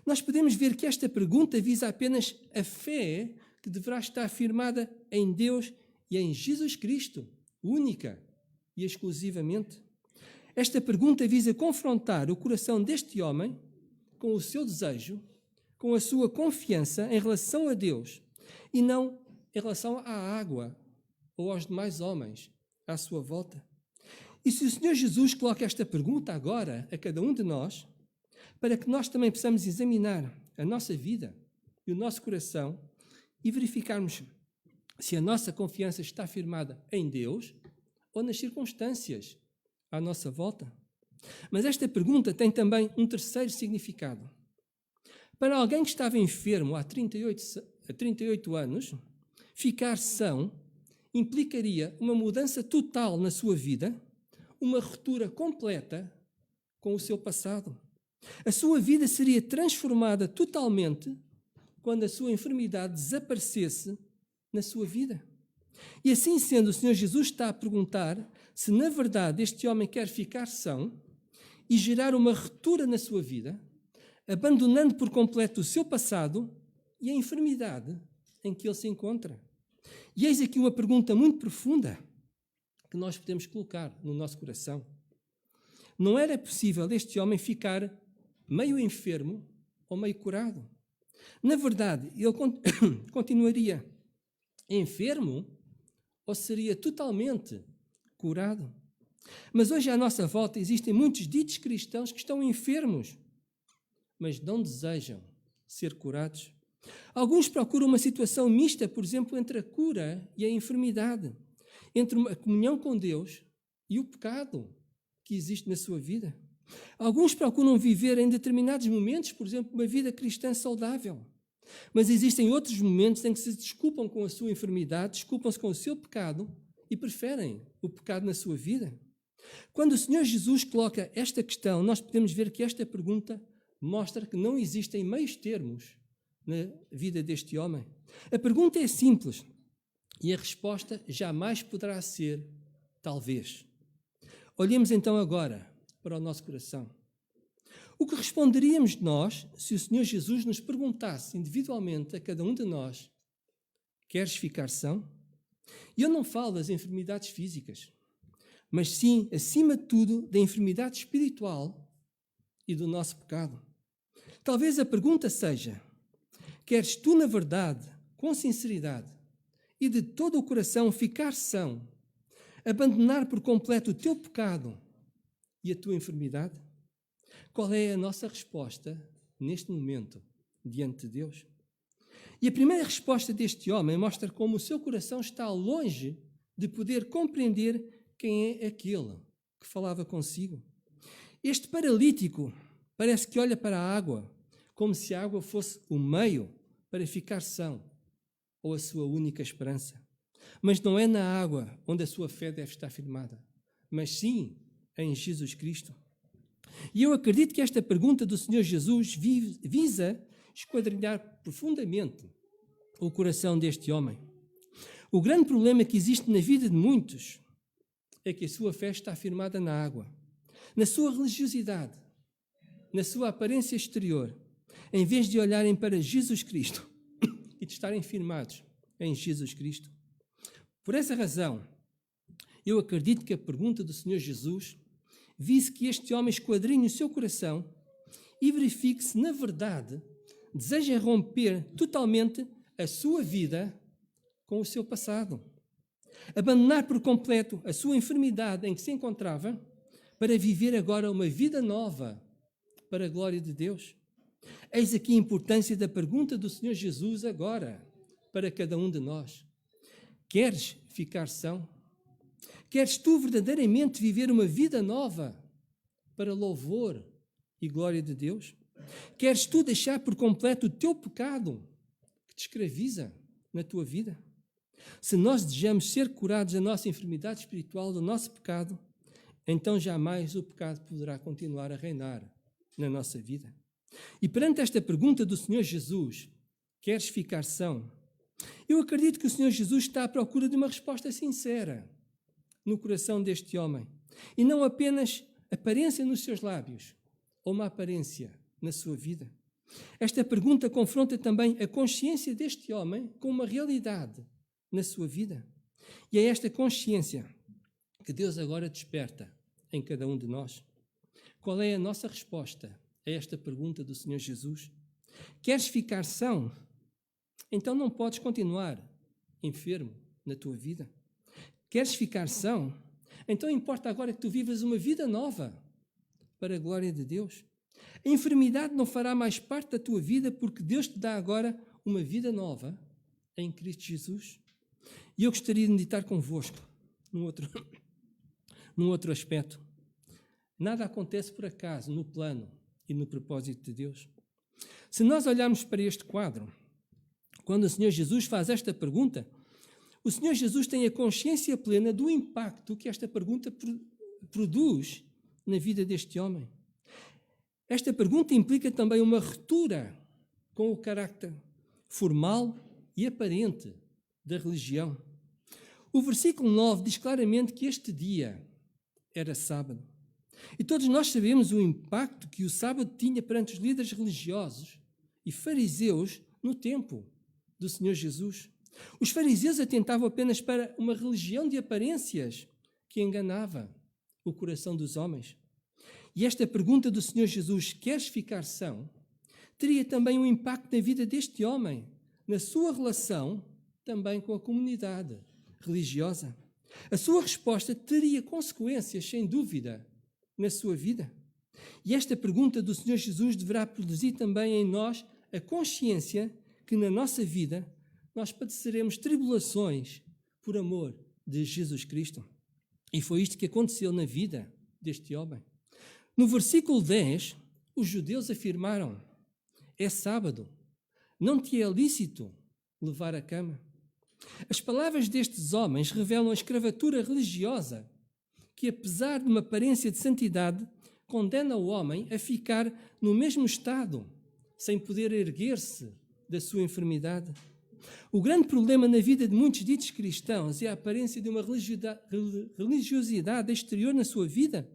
Nós podemos ver que esta pergunta visa apenas a fé que deverá estar firmada em Deus e em Jesus Cristo, única e exclusivamente. Esta pergunta visa confrontar o coração deste homem com o seu desejo, com a sua confiança em relação a Deus e não em relação à água ou aos demais homens à sua volta. E se o Senhor Jesus coloca esta pergunta agora a cada um de nós, para que nós também possamos examinar a nossa vida e o nosso coração e verificarmos se a nossa confiança está firmada em Deus ou nas circunstâncias à nossa volta. Mas esta pergunta tem também um terceiro significado. Para alguém que estava enfermo há 38 anos, ficar são implicaria uma mudança total na sua vida, uma ruptura completa com o seu passado. A sua vida seria transformada totalmente quando a sua enfermidade desaparecesse na sua vida. E assim sendo, o Senhor Jesus está a perguntar se na verdade este homem quer ficar são e gerar uma ruptura na sua vida, abandonando por completo o seu passado e a enfermidade em que ele se encontra. E eis aqui uma pergunta muito profunda que nós podemos colocar no nosso coração. Não era possível este homem ficar meio enfermo ou meio curado? Na verdade, ele continuaria enfermo ou seria totalmente curado? Mas hoje à nossa volta existem muitos ditos cristãos que estão enfermos, mas não desejam ser curados. Alguns procuram uma situação mista, por exemplo, entre a cura e a enfermidade, entre a comunhão com Deus e o pecado que existe na sua vida. Alguns procuram viver em determinados momentos, por exemplo, uma vida cristã saudável. Mas existem outros momentos em que se desculpam com a sua enfermidade, desculpam-se com o seu pecado e preferem o pecado na sua vida. Quando o Senhor Jesus coloca esta questão, nós podemos ver que esta pergunta mostra que não existem meios termos na vida deste homem. A pergunta é simples e a resposta jamais poderá ser talvez. Olhemos então agora para o nosso coração. O que responderíamos nós se o Senhor Jesus nos perguntasse individualmente a cada um de nós: queres ficar são? E eu não falo das enfermidades físicas, mas sim, acima de tudo, da enfermidade espiritual e do nosso pecado. Talvez a pergunta seja: queres tu, na verdade, com sinceridade e de todo o coração, ficar são, abandonar por completo o teu pecado e a tua enfermidade? Qual é a nossa resposta neste momento diante de Deus? E a primeira resposta deste homem mostra como o seu coração está longe de poder compreender quem é aquele que falava consigo. Este paralítico parece que olha para a água como se a água fosse o meio para ficar são ou a sua única esperança. Mas não é na água onde a sua fé deve estar firmada, mas sim em Jesus Cristo. E eu acredito que esta pergunta do Senhor Jesus visa esquadrinhar profundamente o coração deste homem. O grande problema que existe na vida de muitos é que a sua fé está firmada na água, na sua religiosidade, na sua aparência exterior, em vez de olharem para Jesus Cristo e de estarem firmados em Jesus Cristo. Por essa razão, eu acredito que a pergunta do Senhor Jesus vise que este homem esquadrinhe o seu coração e verifique se, na verdade, deseja romper totalmente a sua vida com o seu passado. Abandonar por completo a sua enfermidade em que se encontrava para viver agora uma vida nova para a glória de Deus. Eis aqui a importância da pergunta do Senhor Jesus agora para cada um de nós. Queres ficar são? Queres tu verdadeiramente viver uma vida nova para louvor e glória de Deus? Queres tu deixar por completo o teu pecado que te escraviza na tua vida? Se nós desejamos ser curados da nossa enfermidade espiritual, do nosso pecado, então jamais o pecado poderá continuar a reinar na nossa vida. E perante esta pergunta do Senhor Jesus, queres ficar são? Eu acredito que o Senhor Jesus está à procura de uma resposta sincera no coração deste homem, e não apenas aparência nos seus lábios, ou uma aparência na sua vida. Esta pergunta confronta também a consciência deste homem com uma realidade na sua vida. E é esta consciência que Deus agora desperta em cada um de nós. Qual é a nossa resposta a esta pergunta do Senhor Jesus? Queres ficar são? Então não podes continuar enfermo na tua vida. Queres ficar são? Então importa agora que tu vivas uma vida nova para a glória de Deus. A enfermidade não fará mais parte da tua vida porque Deus te dá agora uma vida nova em Cristo Jesus. E eu gostaria de meditar convosco num outro aspecto. Nada acontece por acaso no plano e no propósito de Deus. Se nós olharmos para este quadro, quando o Senhor Jesus faz esta pergunta, o Senhor Jesus tem a consciência plena do impacto que esta pergunta produz na vida deste homem. Esta pergunta implica também uma ruptura com o caráter formal e aparente da religião. O versículo 9 diz claramente que este dia era sábado. E todos nós sabemos o impacto que o sábado tinha perante os líderes religiosos e fariseus no tempo do Senhor Jesus. Os fariseus atentavam apenas para uma religião de aparências que enganava o coração dos homens. E esta pergunta do Senhor Jesus, queres ficar são? Teria também um impacto na vida deste homem, na sua relação também com a comunidade religiosa. A sua resposta teria consequências, sem dúvida, na sua vida. E esta pergunta do Senhor Jesus deverá produzir também em nós a consciência que na nossa vida nós padeceremos tribulações por amor de Jesus Cristo. E foi isto que aconteceu na vida deste homem. No versículo 10, os judeus afirmaram: é sábado, não te é lícito levar a cama. As palavras destes homens revelam a escravatura religiosa que, apesar de uma aparência de santidade, condena o homem a ficar no mesmo estado, sem poder erguer-se da sua enfermidade. O grande problema na vida de muitos ditos cristãos é a aparência de uma religiosidade exterior na sua vida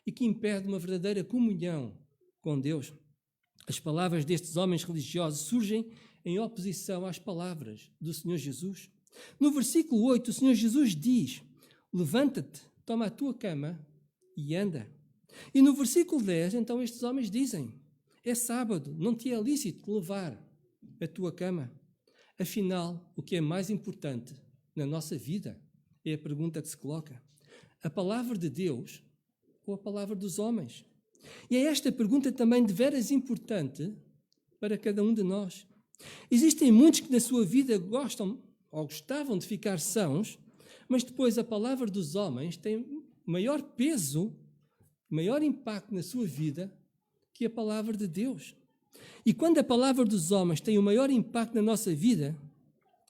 e que impede uma verdadeira comunhão com Deus. As palavras destes homens religiosos surgem em oposição às palavras do Senhor Jesus. No versículo 8, o Senhor Jesus diz: levanta-te, toma a tua cama e anda. E no versículo 10, então estes homens dizem: é sábado, não te é lícito levar a tua cama. Afinal, o que é mais importante na nossa vida é a pergunta que se coloca: a palavra de Deus ou a palavra dos homens? E é esta pergunta também de veras importante para cada um de nós. Existem muitos que na sua vida gostam ou gostavam de ficar sãos, mas depois a palavra dos homens tem maior peso, maior impacto na sua vida que a palavra de Deus. E quando a palavra dos homens tem o maior impacto na nossa vida,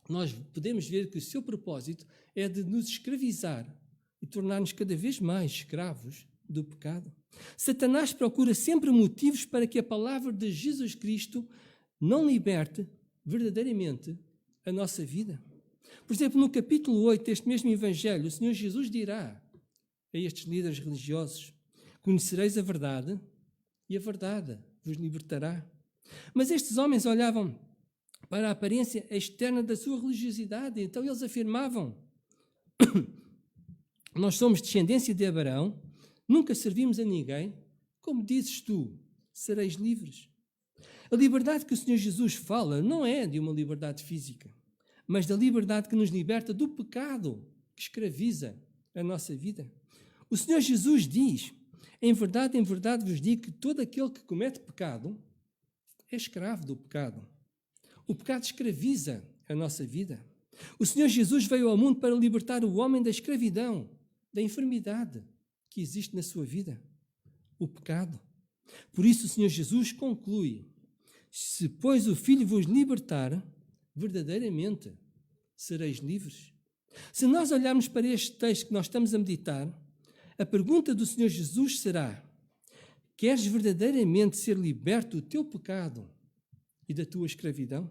nós podemos ver que o seu propósito é de nos escravizar e tornar-nos cada vez mais escravos do pecado. Satanás procura sempre motivos para que a palavra de Jesus Cristo não liberte verdadeiramente a nossa vida. Por exemplo, no capítulo 8 deste mesmo Evangelho, o Senhor Jesus dirá a estes líderes religiosos: conhecereis a verdade e a verdade vos libertará. Mas estes homens olhavam para a aparência externa da sua religiosidade, então eles afirmavam: nós somos descendência de Abraão, nunca servimos a ninguém, como dizes tu, sereis livres. A liberdade que o Senhor Jesus fala não é de uma liberdade física, mas da liberdade que nos liberta do pecado que escraviza a nossa vida. O Senhor Jesus diz: em verdade vos digo que todo aquele que comete pecado é escravo do pecado. O pecado escraviza a nossa vida. O Senhor Jesus veio ao mundo para libertar o homem da escravidão, da enfermidade que existe na sua vida, o pecado. Por isso o Senhor Jesus conclui: se, pois, o Filho vos libertar, verdadeiramente sereis livres. Se nós olharmos para este texto que nós estamos a meditar, a pergunta do Senhor Jesus será: queres verdadeiramente ser liberto do teu pecado e da tua escravidão?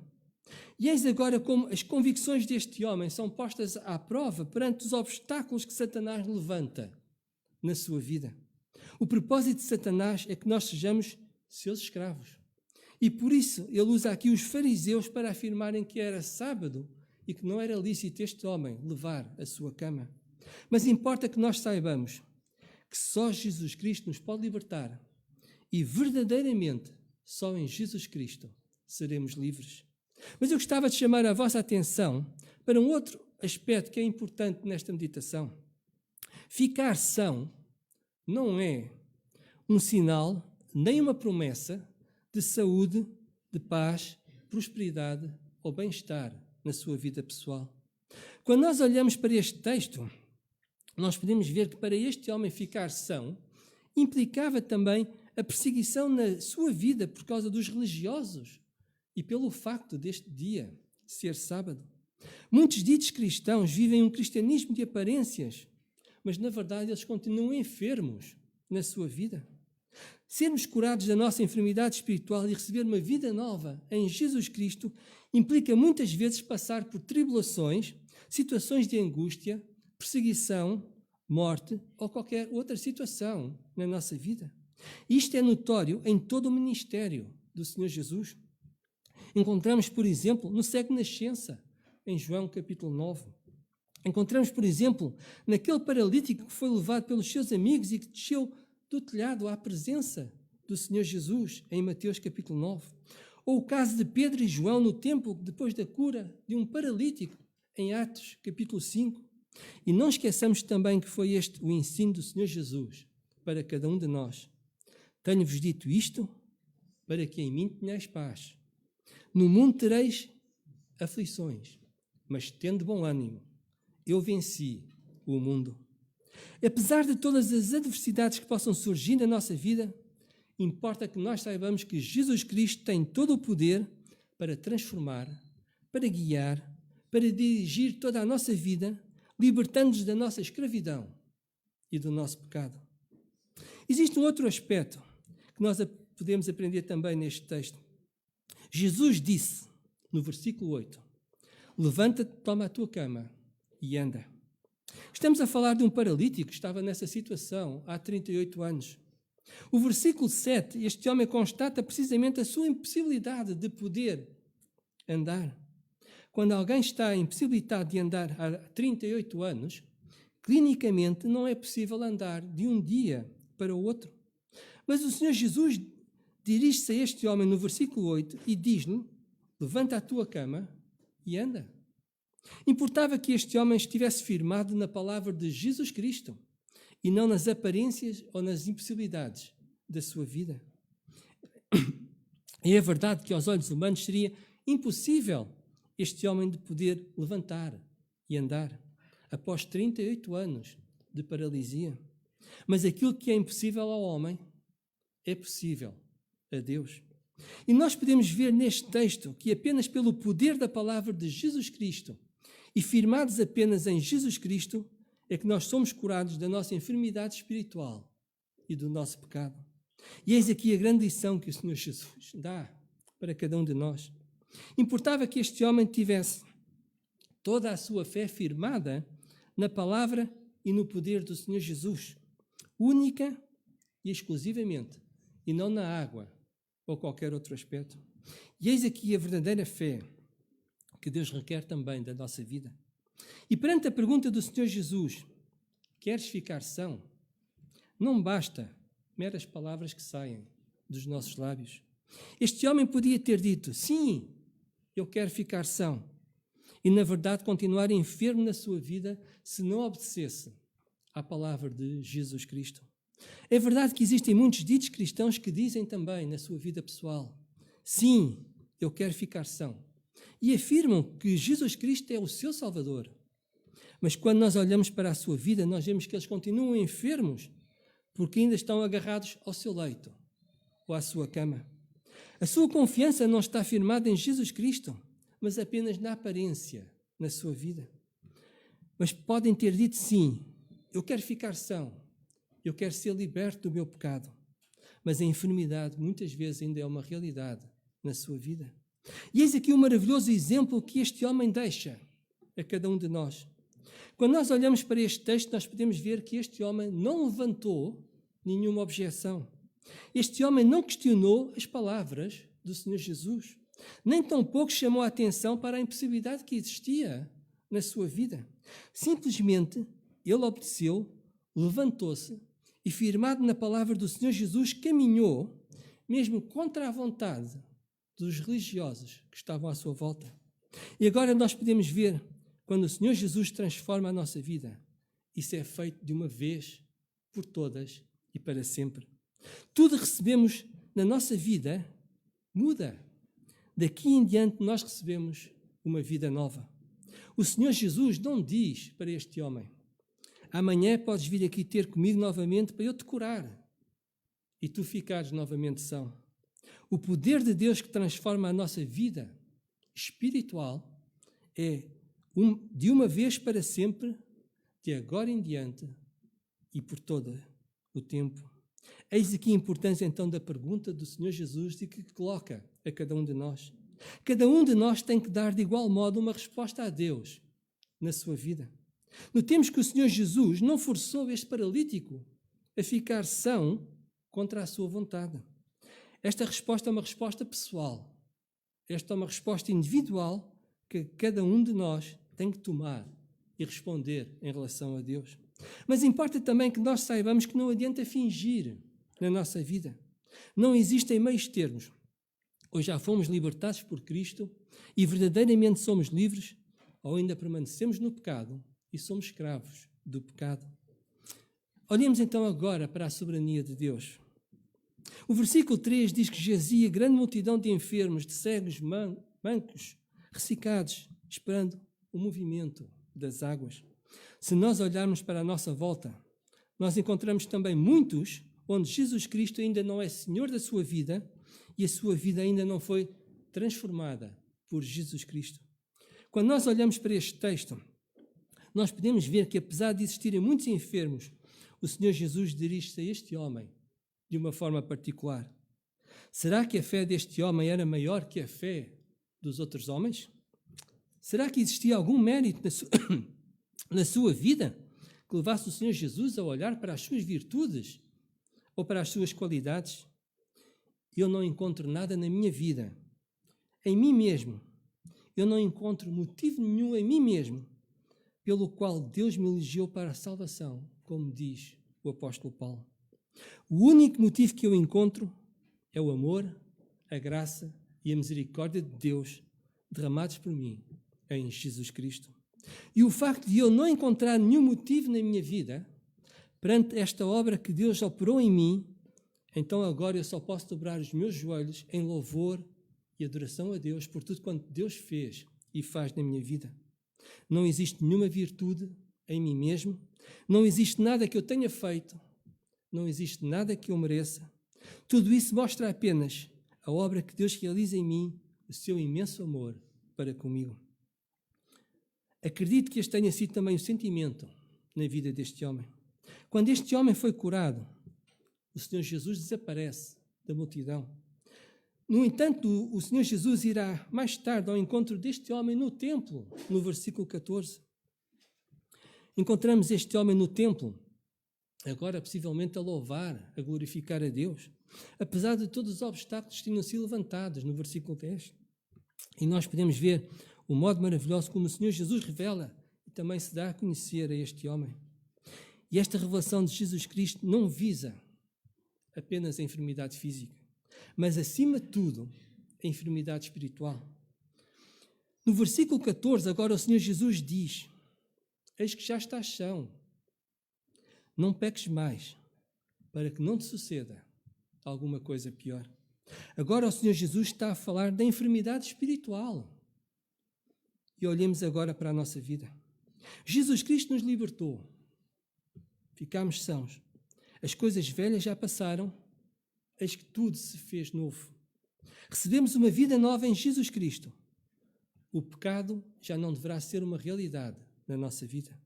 E eis agora como as convicções deste homem são postas à prova perante os obstáculos que Satanás levanta na sua vida. O propósito de Satanás é que nós sejamos seus escravos. E por isso ele usa aqui os fariseus para afirmarem que era sábado e que não era lícito este homem levar a sua cama. Mas importa que nós saibamos que só Jesus Cristo nos pode libertar e verdadeiramente só em Jesus Cristo seremos livres. Mas eu gostava de chamar a vossa atenção para um outro aspecto que é importante nesta meditação. Ficar são não é um sinal nem uma promessa de saúde, de paz, prosperidade ou bem-estar na sua vida pessoal. Quando nós olhamos para este texto, nós podemos ver que para este homem ficar são implicava também a perseguição na sua vida por causa dos religiosos e pelo facto deste dia ser sábado. Muitos ditos cristãos vivem um cristianismo de aparências, mas na verdade eles continuam enfermos na sua vida. Sermos curados da nossa enfermidade espiritual e receber uma vida nova em Jesus Cristo implica muitas vezes passar por tribulações, situações de angústia, perseguição, morte ou qualquer outra situação na nossa vida. Isto é notório em todo o ministério do Senhor Jesus. Encontramos, por exemplo, no cego de nascença, em João capítulo 9. Encontramos, por exemplo, naquele paralítico que foi levado pelos seus amigos e que desceu do telhado à presença do Senhor Jesus, em Mateus capítulo 9. Ou o caso de Pedro e João no templo, depois da cura de um paralítico, em Atos capítulo 5. E não esqueçamos também que foi este o ensino do Senhor Jesus para cada um de nós. Tenho-vos dito isto para que em mim tenhais paz. No mundo tereis aflições, mas tende bom ânimo. Eu venci o mundo. Apesar de todas as adversidades que possam surgir na nossa vida, importa que nós saibamos que Jesus Cristo tem todo o poder para transformar, para guiar, para dirigir toda a nossa vida, libertando-nos da nossa escravidão e do nosso pecado. Existe um outro aspecto que nós podemos aprender também neste texto. Jesus disse, no versículo 8, levanta-te, toma a tua cama e anda. Estamos a falar de um paralítico que estava nessa situação há 38 anos. O versículo 7, este homem constata precisamente a sua impossibilidade de poder andar. Quando alguém está impossibilitado de andar há 38 anos, clinicamente não é possível andar de um dia para o outro. Mas o Senhor Jesus dirige-se a este homem no versículo 8 e diz-lhe, levanta a tua cama e anda. Importava que este homem estivesse firmado na palavra de Jesus Cristo e não nas aparências ou nas impossibilidades da sua vida. E é verdade que aos olhos humanos seria impossível este homem de poder levantar e andar após 38 anos de paralisia. Mas aquilo que é impossível ao homem é possível a Deus. E nós podemos ver neste texto que apenas pelo poder da palavra de Jesus Cristo e firmados apenas em Jesus Cristo é que nós somos curados da nossa enfermidade espiritual e do nosso pecado. E eis aqui a grande lição que o Senhor Jesus dá para cada um de nós. Importava que este homem tivesse toda a sua fé firmada na palavra e no poder do Senhor Jesus, única e exclusivamente, e não na água ou qualquer outro aspecto. E eis aqui a verdadeira fé que Deus requer também da nossa vida. E perante a pergunta do Senhor Jesus, queres ficar são? Não basta meras palavras que saem dos nossos lábios. Este homem podia ter dito, sim, eu quero ficar são. E, na verdade, continuar enfermo na sua vida se não obedecesse à palavra de Jesus Cristo. É verdade que existem muitos ditos cristãos que dizem também na sua vida pessoal, sim, eu quero ficar são. E afirmam que Jesus Cristo é o seu Salvador. Mas quando nós olhamos para a sua vida, nós vemos que eles continuam enfermos porque ainda estão agarrados ao seu leito ou à sua cama. A sua confiança não está firmada em Jesus Cristo, mas apenas na aparência, na sua vida. Mas podem ter dito sim, eu quero ficar são, eu quero ser liberto do meu pecado. Mas a enfermidade muitas vezes ainda é uma realidade na sua vida. E eis aqui um maravilhoso exemplo que este homem deixa a cada um de nós. Quando nós olhamos para este texto, nós podemos ver que este homem não levantou nenhuma objeção. Este homem não questionou as palavras do Senhor Jesus, nem tampouco chamou a atenção para a impossibilidade que existia na sua vida. Simplesmente, ele obedeceu, levantou-se e, firmado na palavra do Senhor Jesus, caminhou, mesmo contra a vontade dos religiosos que estavam à sua volta. E agora nós podemos ver, quando o Senhor Jesus transforma a nossa vida, isso é feito de uma vez, por todas e para sempre. Tudo recebemos na nossa vida muda. Daqui em diante nós recebemos uma vida nova. O Senhor Jesus não diz para este homem, amanhã podes vir aqui ter comigo novamente para eu te curar e tu ficares novamente são. O poder de Deus que transforma a nossa vida espiritual é de uma vez para sempre, de agora em diante e por todo o tempo. Eis aqui a importância então da pergunta do Senhor Jesus e que coloca a cada um de nós. Cada um de nós tem que dar de igual modo uma resposta a Deus na sua vida. Notemos que o Senhor Jesus não forçou este paralítico a ficar são contra a sua vontade. Esta resposta é uma resposta pessoal. Esta é uma resposta individual que cada um de nós tem que tomar e responder em relação a Deus. Mas importa também que nós saibamos que não adianta fingir na nossa vida. Não existem meios termos. Ou já fomos libertados por Cristo e verdadeiramente somos livres, ou ainda permanecemos no pecado e somos escravos do pecado. Olhemos então agora para a soberania de Deus. O versículo 3 diz que jazia grande multidão de enfermos, de cegos, mancos, ressecados, esperando o movimento das águas. Se nós olharmos para a nossa volta, nós encontramos também muitos onde Jesus Cristo ainda não é Senhor da sua vida e a sua vida ainda não foi transformada por Jesus Cristo. Quando nós olhamos para este texto, nós podemos ver que, apesar de existirem muitos enfermos, o Senhor Jesus dirige-se a este homem de uma forma particular. Será que a fé deste homem era maior que a fé dos outros homens? Será que existia algum mérito na sua vida que levasse o Senhor Jesus a olhar para as suas virtudes ou para as suas qualidades? Eu não encontro nada na minha vida, em mim mesmo. Eu não encontro motivo nenhum em mim mesmo pelo qual Deus me elegeu para a salvação, como diz o apóstolo Paulo. O único motivo que eu encontro é o amor, a graça e a misericórdia de Deus derramados por mim em Jesus Cristo. E o facto de eu não encontrar nenhum motivo na minha vida perante esta obra que Deus operou em mim, então agora eu só posso dobrar os meus joelhos em louvor e adoração a Deus por tudo quanto Deus fez e faz na minha vida. Não existe nenhuma virtude em mim mesmo, não existe nada que eu tenha feito, não existe nada que eu mereça. Tudo isso mostra apenas a obra que Deus realiza em mim, o seu imenso amor para comigo. Acredito que este tenha sido também o sentimento na vida deste homem. Quando este homem foi curado, o Senhor Jesus desaparece da multidão. No entanto, o Senhor Jesus irá mais tarde ao encontro deste homem no templo, no versículo 14. Encontramos este homem no templo agora possivelmente a louvar, a glorificar a Deus, apesar de todos os obstáculos que tinham sido levantados no versículo 10. E nós podemos ver o modo maravilhoso como o Senhor Jesus revela e também se dá a conhecer a este homem. E esta revelação de Jesus Cristo não visa apenas a enfermidade física, mas acima de tudo a enfermidade espiritual. No versículo 14, agora o Senhor Jesus diz: eis que já estás são, não peques mais, para que não te suceda alguma coisa pior. Agora o Senhor Jesus está a falar da enfermidade espiritual. E olhemos agora para a nossa vida. Jesus Cristo nos libertou. Ficámos sãos. As coisas velhas já passaram, eis que tudo se fez novo. Recebemos uma vida nova em Jesus Cristo. O pecado já não deverá ser uma realidade na nossa vida.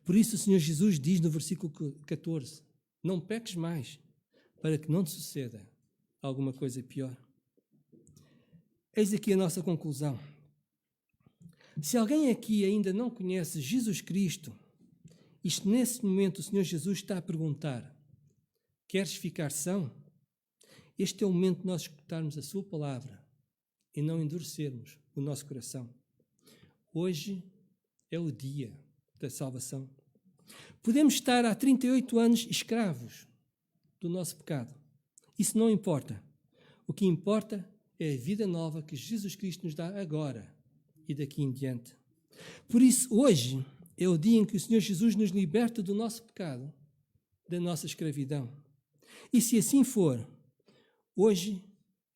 Por isso o Senhor Jesus diz no versículo 14: não peques mais, para que não te suceda alguma coisa pior. Eis aqui a nossa conclusão. Se alguém aqui ainda não conhece Jesus Cristo, isto nesse momento o Senhor Jesus está a perguntar: queres ficar são? Este é o momento de nós escutarmos a sua palavra e não endurecermos o nosso coração. Hoje é o dia da salvação. Podemos estar há 38 anos escravos do nosso pecado. Isso não importa. O que importa é a vida nova que Jesus Cristo nos dá agora e daqui em diante. Por isso, hoje é o dia em que o Senhor Jesus nos liberta do nosso pecado, da nossa escravidão. E se assim for, hoje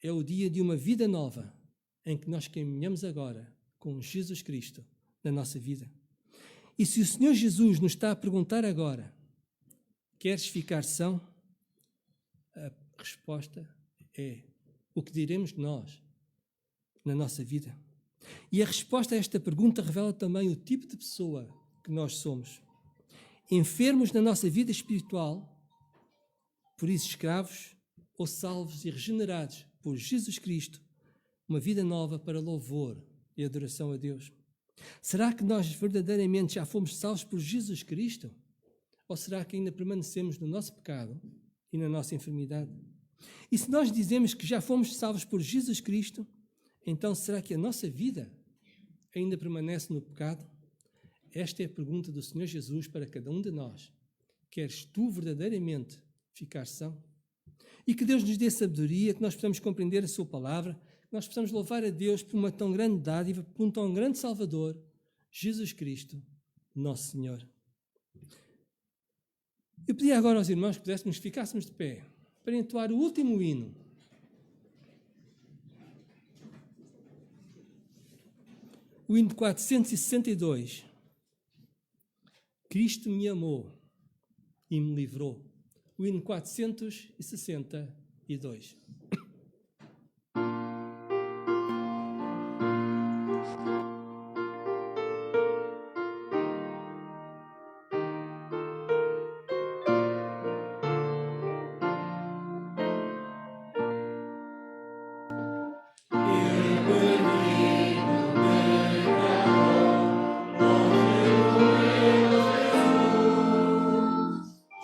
é o dia de uma vida nova, em que nós caminhamos agora com Jesus Cristo na nossa vida. E se o Senhor Jesus nos está a perguntar agora: queres ficar são? A resposta é o que diremos nós na nossa vida. E a resposta a esta pergunta revela também o tipo de pessoa que nós somos. Enfermos na nossa vida espiritual, por isso escravos, ou salvos e regenerados por Jesus Cristo, uma vida nova para louvor e adoração a Deus. Será que nós verdadeiramente já fomos salvos por Jesus Cristo? Ou será que ainda permanecemos no nosso pecado e na nossa enfermidade? E se nós dizemos que já fomos salvos por Jesus Cristo, então será que a nossa vida ainda permanece no pecado? Esta é a pergunta do Senhor Jesus para cada um de nós. Queres tu verdadeiramente ficar são? E que Deus nos dê sabedoria, que nós possamos compreender a sua palavra, que nós possamos louvar a Deus por uma tão grande dádiva, por um tão grande Salvador, Jesus Cristo, nosso Senhor. Eu pedi agora aos irmãos que pudéssemos, ficássemos de pé para entoar o último hino. O hino 462. Cristo me amou e me livrou. O hino 462.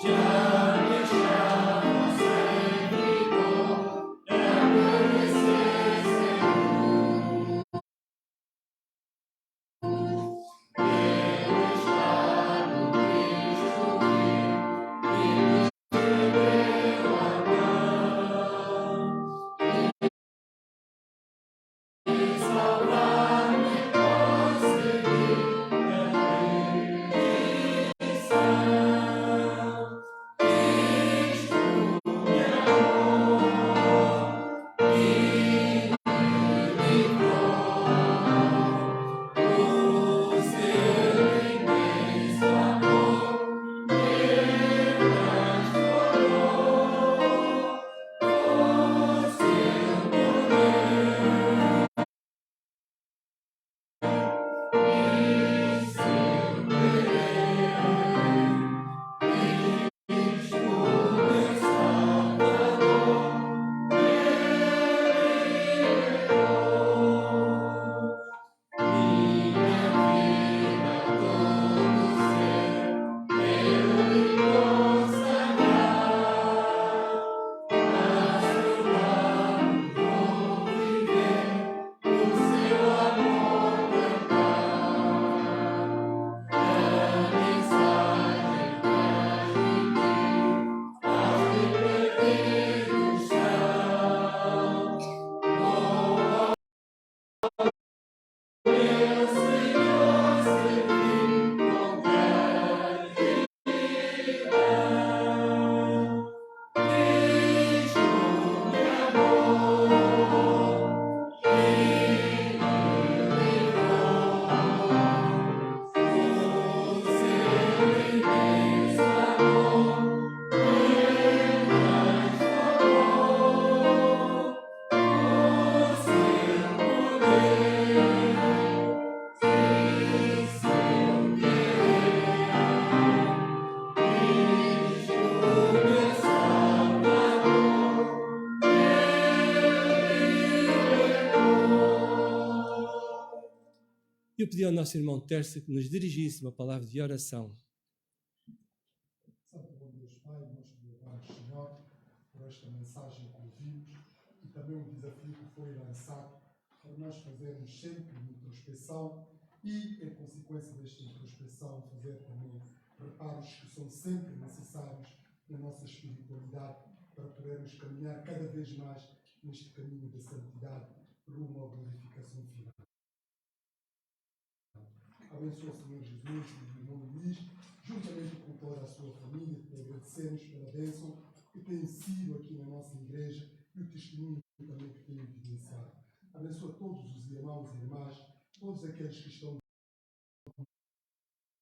Já me achava sem vigor. pedir ao nosso irmão Tércio que nos dirigisse uma palavra de oração. Santo bom Deus Pai, nós te louvamos, Senhor, por esta mensagem que ouvimos e também o desafio que foi lançado para nós fazermos sempre introspeção e, em consequência desta introspeção, fazer também reparos que são sempre necessários na nossa espiritualidade para podermos caminhar cada vez mais neste caminho da santidade rumo à glorificação final. Abençoa, Senhor Jesus, o irmão Luís, juntamente com toda a sua família, te agradecemos pela bênção que tem sido aqui na nossa igreja e o testemunho também que tem evidenciado. Abençoa todos os irmãos e irmãs, todos aqueles que estão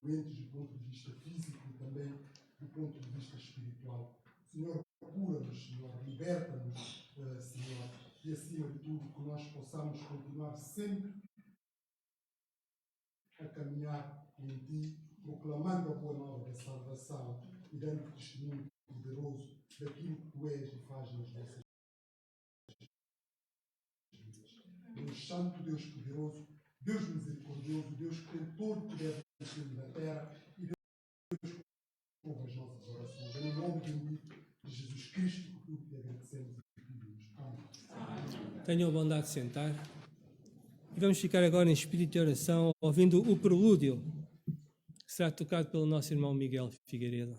doentes do ponto de vista físico e também do ponto de vista espiritual. Senhor, cura-nos, Senhor, liberta-nos, Senhor, e acima de tudo que nós possamos continuar sempre a caminhar em Ti, proclamando a boa nova da salvação e dando testemunho poderoso daquilo que Tu és e fazes nas nossas vidas. Deus Santo, Deus poderoso, Deus misericordioso, Deus que tem todo o poder do céu e da terra, e Deus que ouve as nossas orações. Em nome bendito de Jesus Cristo, que tudo te agradecemos e pedimos. Amém. Tenham a bondade de sentar. E vamos ficar agora em espírito de oração, ouvindo o prelúdio, que será tocado pelo nosso irmão Miguel Figueiredo.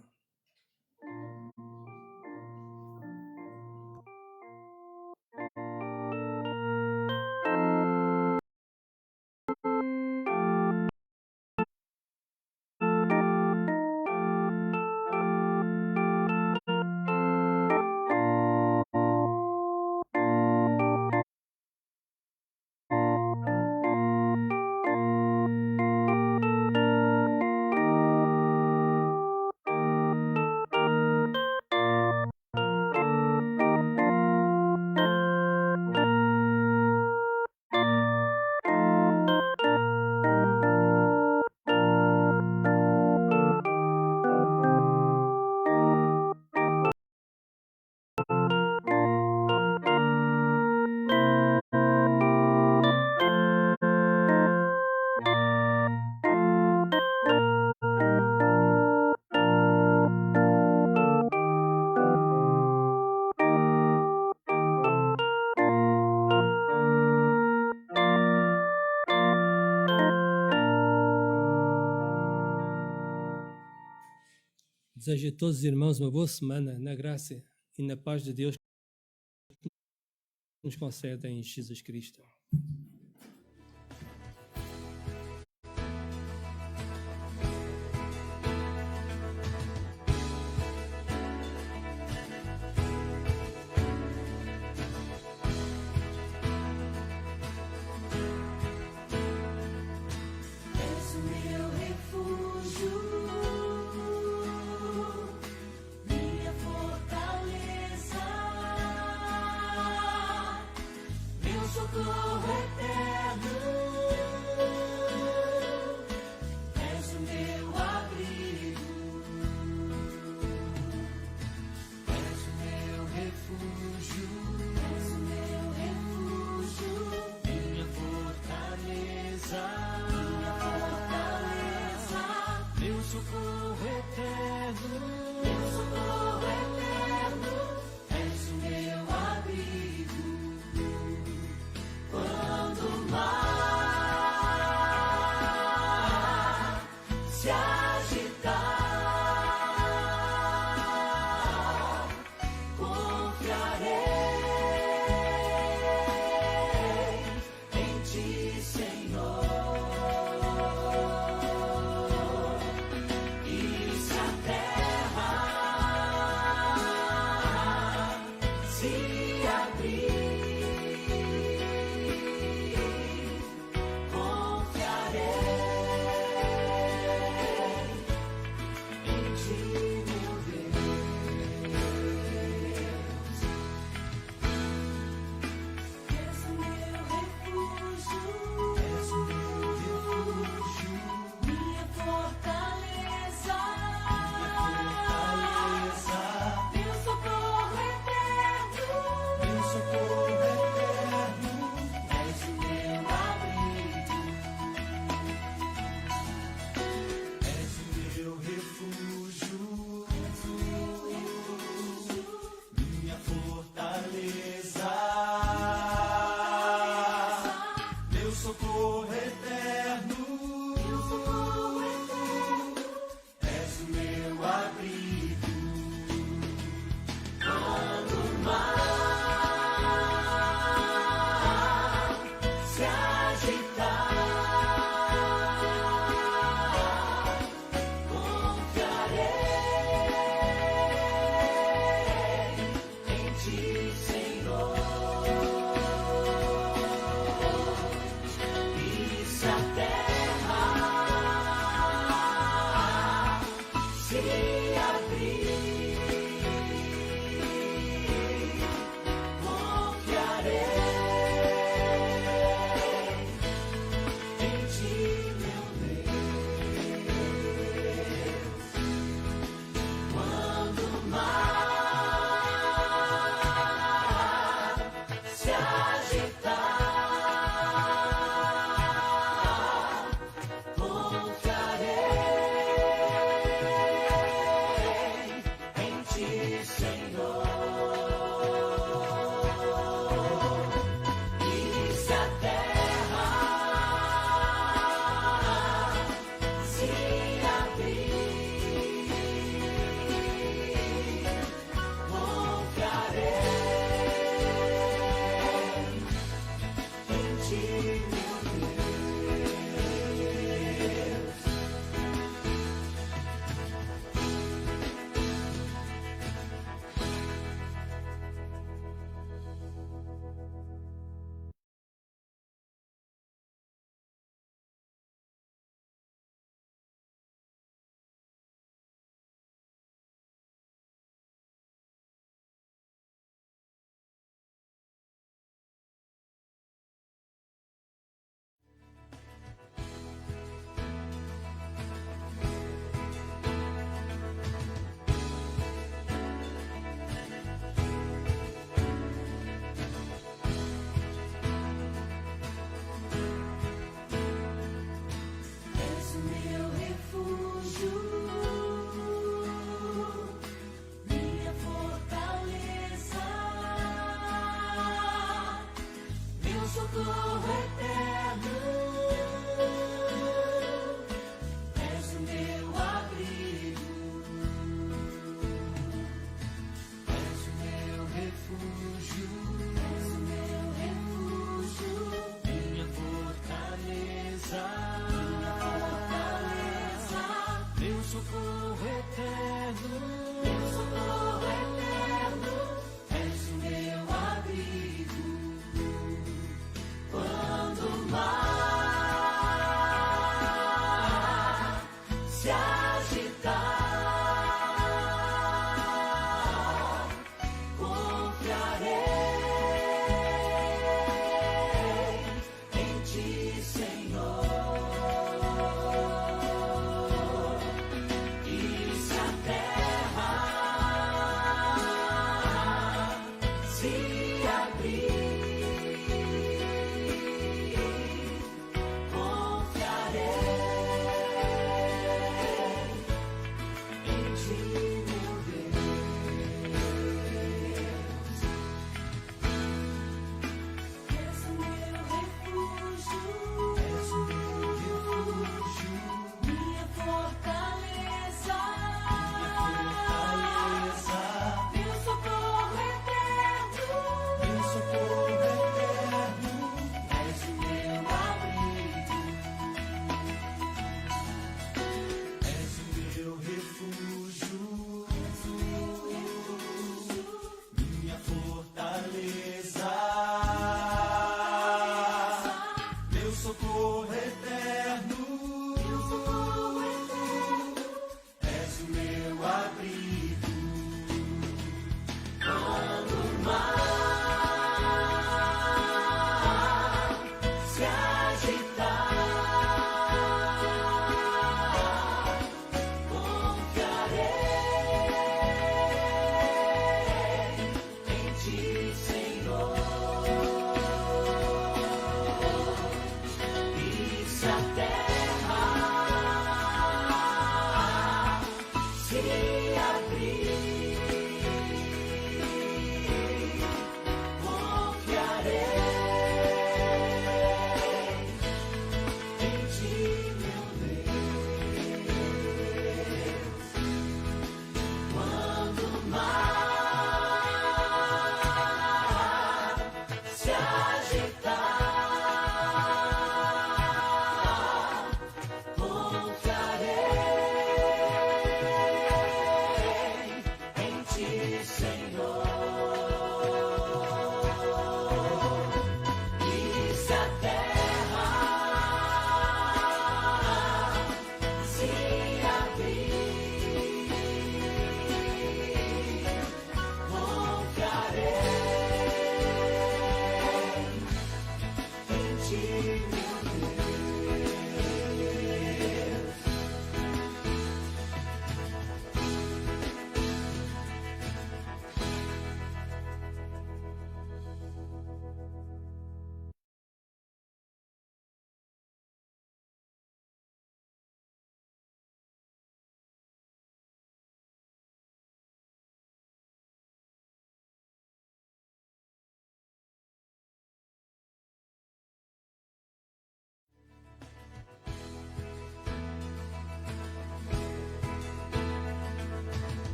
Desejo a todos os irmãos uma boa semana na graça e na paz de Deus que nos concede em Jesus Cristo.